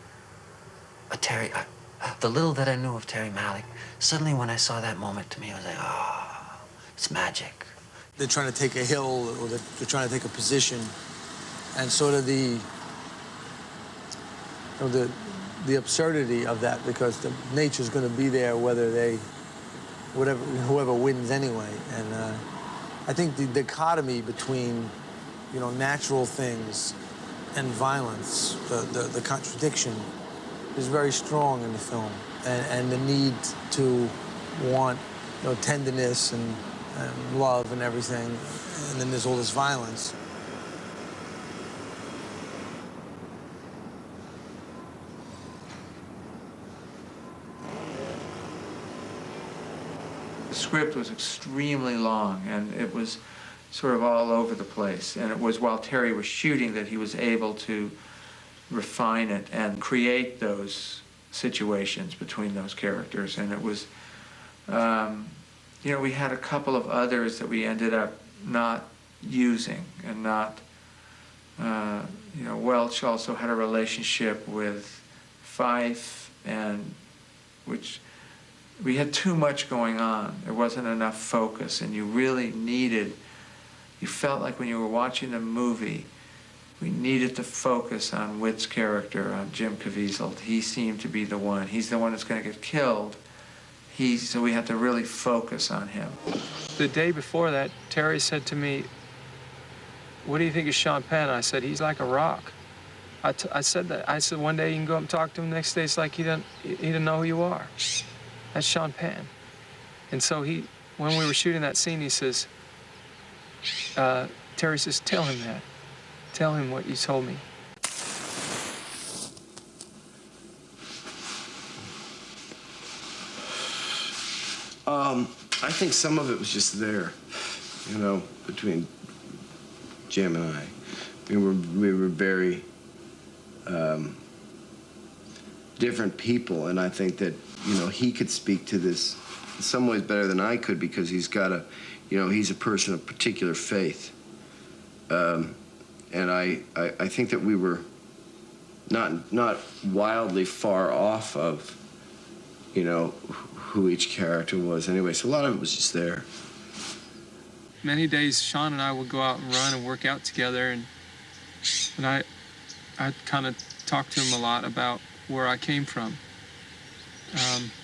the little that I knew of Terry Malick, suddenly when I saw that moment, to me, I was like, oh, it's magic. They're trying to take a hill, or they're trying to take a position, and sort of the absurdity of that, because the nature's going to be there whoever wins anyway. And I think the dichotomy between, you know, natural things and violence, the contradiction, is very strong in the film, and the need to want, you know, tenderness and love and everything, and then there's all this violence. The script was extremely long, and it was sort of all over the place, and it was while Terry was shooting that he was able to refine it and create those situations between those characters. And it was, you know, we had a couple of others that we ended up not using and not, you know, Welch also had a relationship with Fife, and which we had too much going on. There wasn't enough focus, and you really needed, you felt like when you were watching the movie, we needed to focus on Witt's character, on Jim Caviezel. He seemed to be the one. He's the one that's going to get killed. So we had to really focus on him. The day before that, Terry said to me, what do you think of Sean Penn? I said, he's like a rock. I said that. I said, one day you can go up and talk to him. Next day, it's like he didn't know who you are. That's Sean Penn. And so when we were shooting that scene, he says, Terry says, tell him that. Tell him what you told me. I think some of it was just there, you know, between Jim and I. We were very different people, and I think that, you know, he could speak to this in some ways better than I could because he's got a, you know, he's a person of particular faith. And I think that we were not wildly far off of, you know, who each character was anyway. So a lot of it was just there. Many days, Sean and I would go out and run and work out together, and I kind of talked to him a lot about where I came from,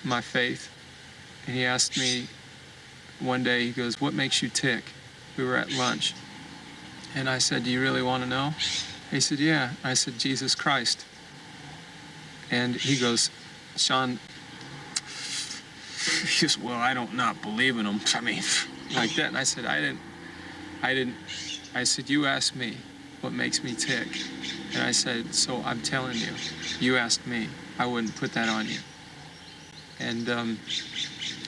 my faith. And he asked me one day, he goes, what makes you tick? We were at lunch. And I said, do you really want to know? He said, yeah. I said, Jesus Christ. And he goes, Sean, he goes, well, I don't not believe in him. I mean, like that. And I said, I didn't. I said, you asked me what makes me tick. And I said, so I'm telling you, you asked me. I wouldn't put that on you. And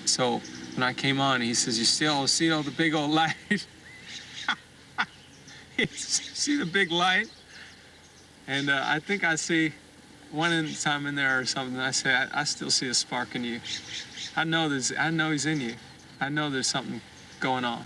so when I came on, he says, you still see all the big old light? See the big light? And I think I see one time in there or something. I say, I still see a spark in you. I know he's in you. I know there's something going on.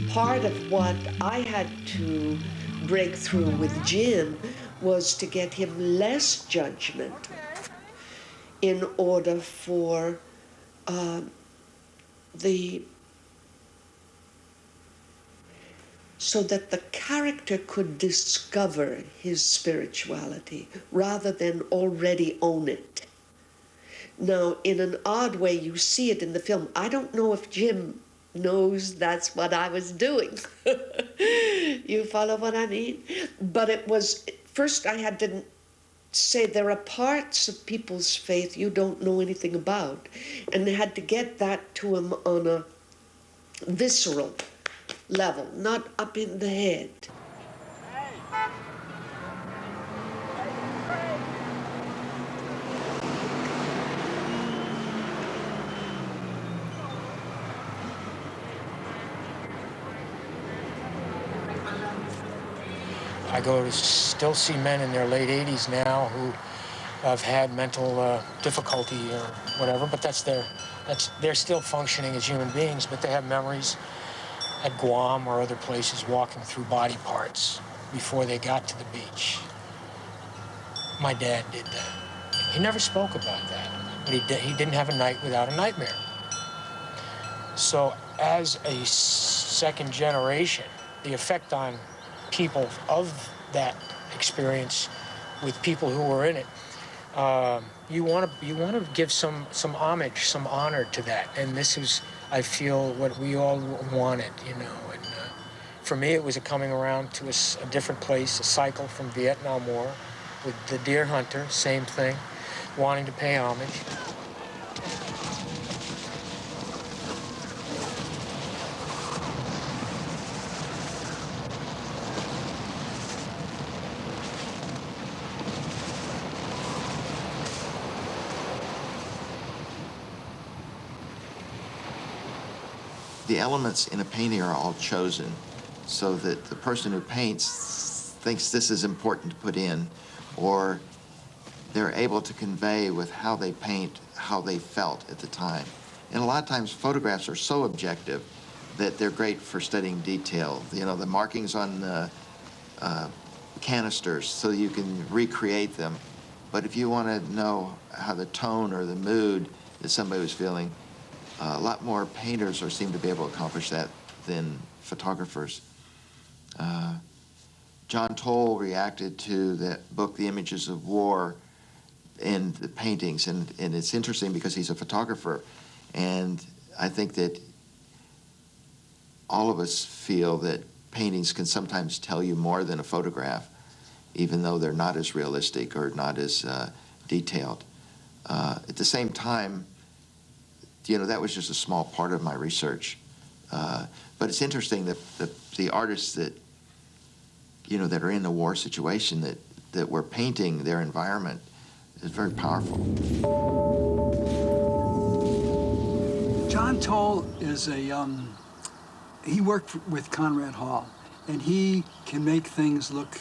Part of what I had to break through with Jim was to get him less judgmental in order for so that the character could discover his spirituality rather than already own it. Now, in an odd way, you see it in the film. I don't know if Jim knows that's what I was doing. You follow what I mean? But it was, first I had to say there are parts of people's faith you don't know anything about, and I had to get that to him on a visceral level, not up in the head. I go to still see men in their late 80s now who have had mental difficulty or whatever, but they're still functioning as human beings, but they have memories at Guam or other places walking through body parts before they got to the beach. My dad did that. He never spoke about that, but he didn't have a night without a nightmare. So as a second generation, the effect on people of that experience with people who were in it, you want to give some homage, some honor to that, and this is, I feel, what we all wanted, you know. And for me, it was a coming around to a different place, a cycle from Vietnam War, with the deer hunter, same thing, wanting to pay homage. The elements in a painting are all chosen so that the person who paints thinks this is important to put in, or they're able to convey with how they paint how they felt at the time. And a lot of times photographs are so objective that they're great for studying detail. You know, the markings on the canisters so you can recreate them. But if you want to know how the tone or the mood that somebody was feeling, A lot more painters seem to be able to accomplish that than photographers. John Toll reacted to that book, The Images of War, in the paintings, and it's interesting because he's a photographer, and I think that all of us feel that paintings can sometimes tell you more than a photograph, even though they're not as realistic or not as detailed. At the same time, you know, that was just a small part of my research. But it's interesting that the artists that, you know, that are in the war situation, that were painting their environment, is very powerful. John Toll is he worked with Conrad Hall, and he can make things look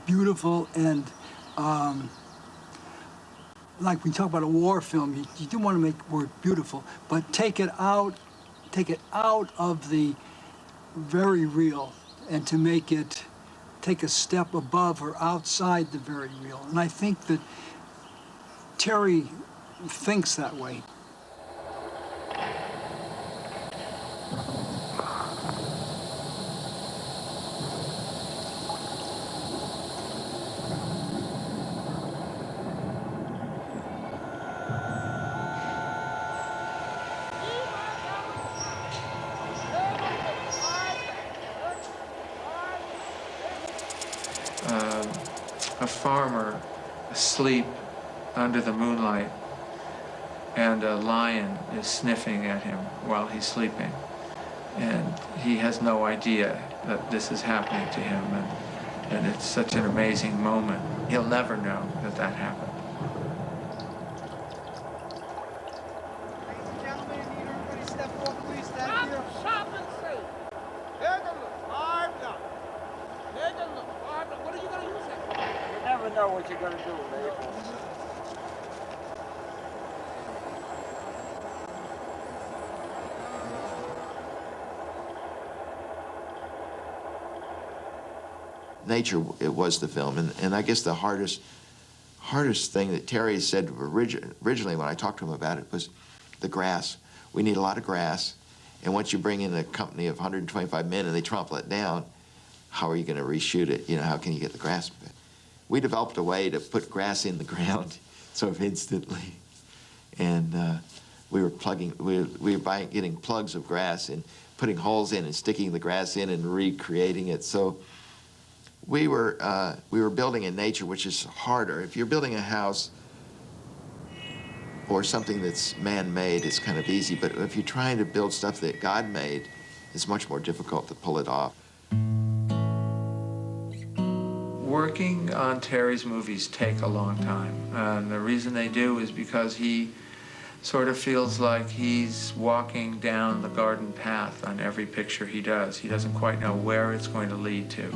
beautiful, and like we talk about a war film, you do want to make work beautiful, but take it out of the very real, and to make it take a step above or outside the very real. And I think that Terry thinks that way. A farmer asleep under the moonlight, and a lion is sniffing at him while he's sleeping. And he has no idea that this is happening to him, and it's such an amazing moment. He'll never know that that happened. What you're gonna do, man. Nature, it was the film, and I guess the hardest thing that Terry said originally when I talked to him about it was the grass. We need a lot of grass, and once you bring in a company of 125 men and they trample it down, how are you going to reshoot it? You know, how can you get the grass? We developed a way to put grass in the ground sort of instantly, and we were getting plugs of grass and putting holes in and sticking the grass in and recreating it. So we were building in nature, which is harder. If you're building a house or something that's man-made, it's kind of easy. But if you're trying to build stuff that God made, it's much more difficult to pull it off. Working on Terry's movies take a long time, and the reason they do is because he sort of feels like he's walking down the garden path on every picture he does. He doesn't quite know where it's going to lead to,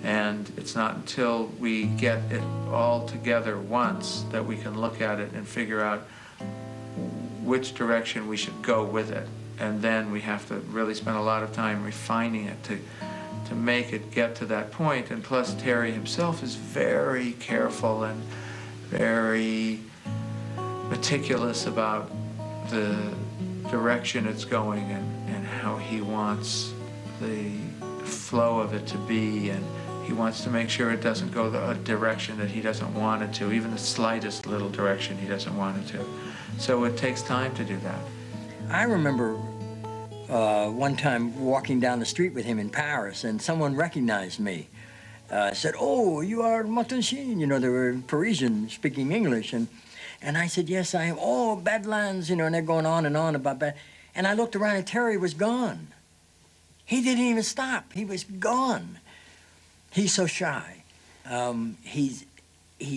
and it's not until we get it all together once that we can look at it and figure out which direction we should go with it, and then we have to really spend a lot of time refining it to make it get to that point. And plus, Terry himself is very careful and very meticulous about the direction it's going and how he wants the flow of it to be, and he wants to make sure it doesn't go a direction that he doesn't want it to, even the slightest little direction he doesn't want it to. So it takes time to do that. I remember one time walking down the street with him in Paris, and someone recognized me. Said, "Oh, you are Martin." You know, they were Parisian speaking English. And I said, "Yes, I am." "Oh, Badlands," you know, and they're going on and on about that. And I looked around and Terry was gone. He didn't even stop. He was gone. He's so shy. He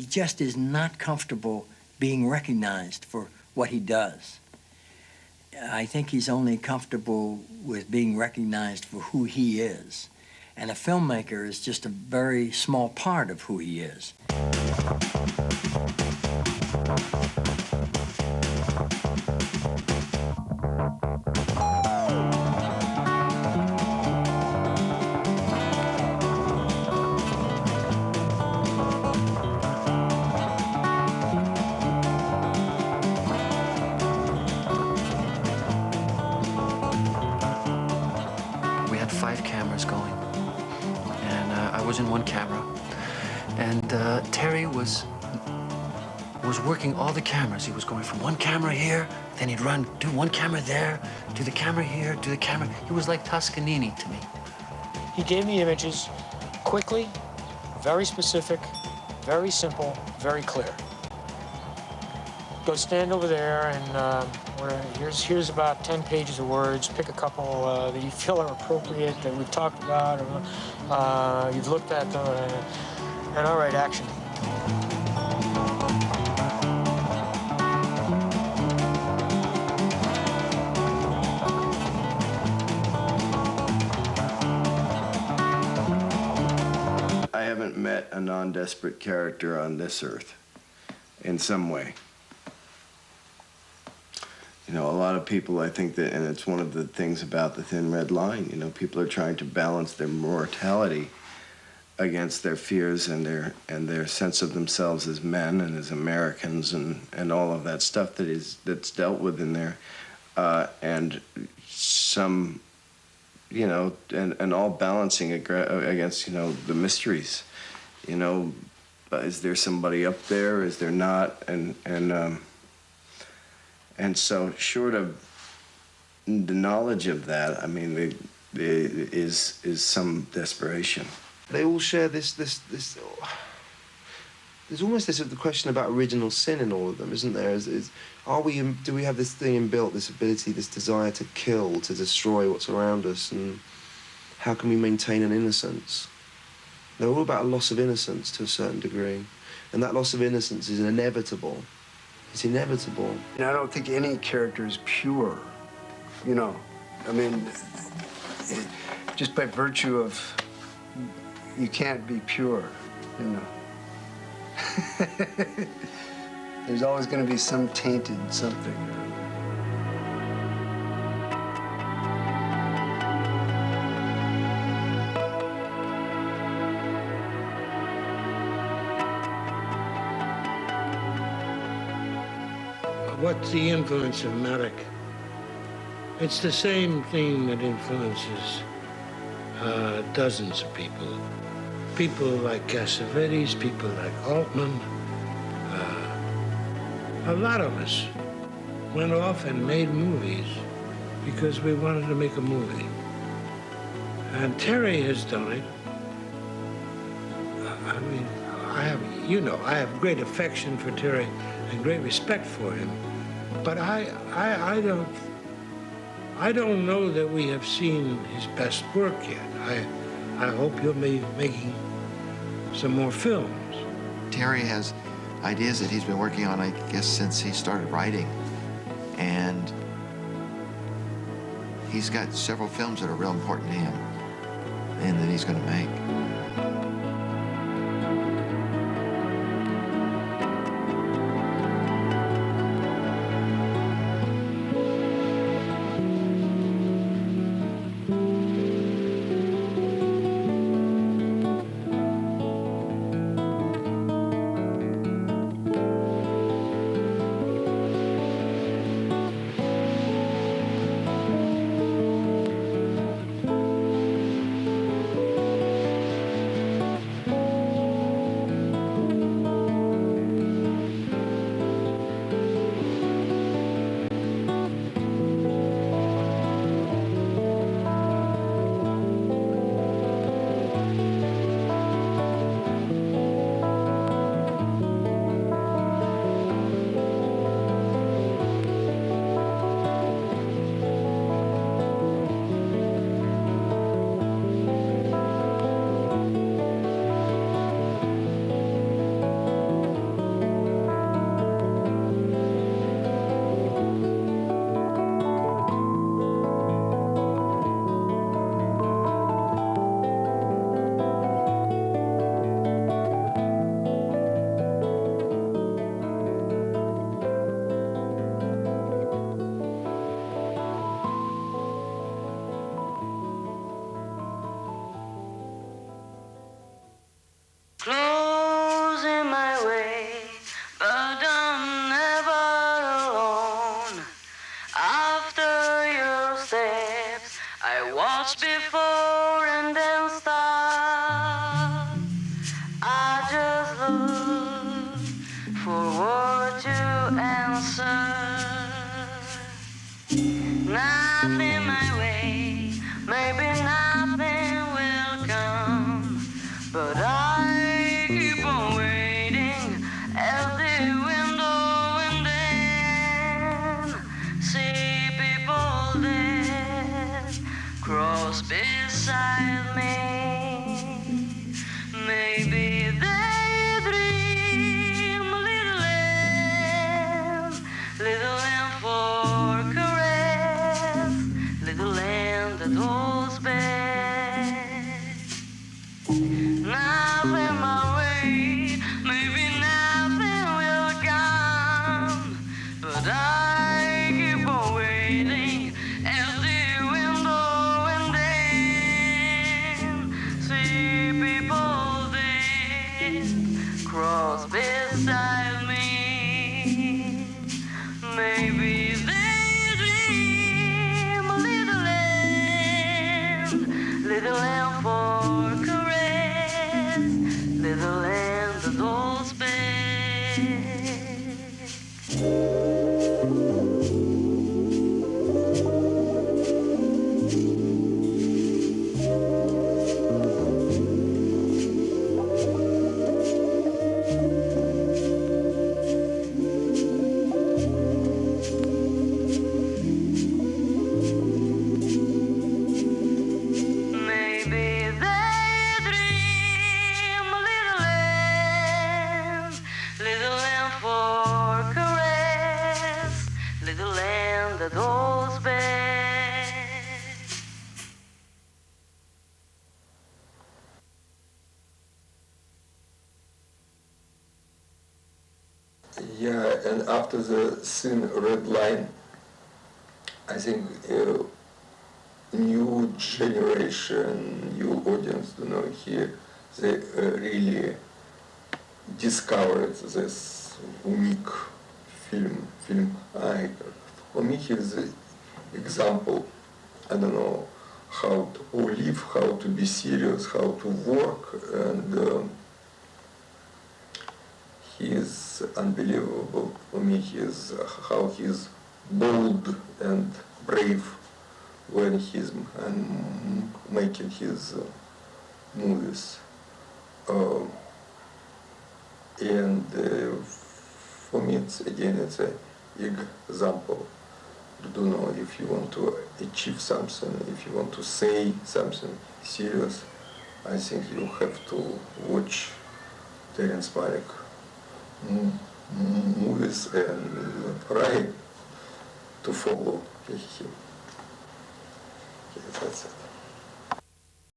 just is not comfortable being recognized for what he does. I think he's only comfortable with being recognized for who he is. And a filmmaker is just a very small part of who he is. 5 cameras going. And I was in one camera. And Terry was working all the cameras. He was going from one camera here, then he'd run, do one camera there, do the camera here, do the camera. He was like Toscanini to me. He gave me images quickly, very specific, very simple, very clear. Go stand over there and here's about 10 pages of words. Pick a couple that you feel are appropriate, that we've talked about, or you've looked at them, and all right, action. I haven't met a non-desperate character on this earth in some way. You know, a lot of people, I think that, and it's one of the things about the thin red line, you know, people are trying to balance their mortality against their fears and their sense of themselves as men and as Americans and all of that stuff that's dealt with in there. And some, you know, and all balancing against, you know, the mysteries. You know, is there somebody up there? Is there not? And so, short of the knowledge of that, I mean, is some desperation. They all share this. There's almost this the question about original sin in all of them, isn't there? Do we have this thing inbuilt, this ability, this desire to kill, to destroy what's around us, and how can we maintain an innocence? They're all about a loss of innocence to a certain degree, and that loss of innocence is inevitable. It's inevitable. And I don't think any character is pure, you know. I mean, just by virtue of, you can't be pure, you know. There's always going to be some tainted something. What's the influence of Malick? It's the same thing that influences dozens of people. People like Cassavetes, people like Altman. A lot of us went off and made movies because we wanted to make a movie. And Terry has done it. I mean, I have great affection for Terry and great respect for him. But I don't know that we have seen his best work yet. I hope he'll be making some more films. Terry has ideas that he's been working on, I guess, since he started writing. And he's got several films that are real important to him and that he's going to make. Closing my way, but I'm never alone. After your steps, I watch before Yeah, and after the scene Red Line, I think new generation, new audience, here, they really discovered this unique film. For me, he's the example, I don't know, how to live, how to be serious, how to work, and he is unbelievable. For me, how he's bold and brave when he's making his movies. And for me, it's a example. If you want to achieve something, if you want to say something serious, I think you have to watch Terrence Malick movies and try to follow him. Okay, that's it.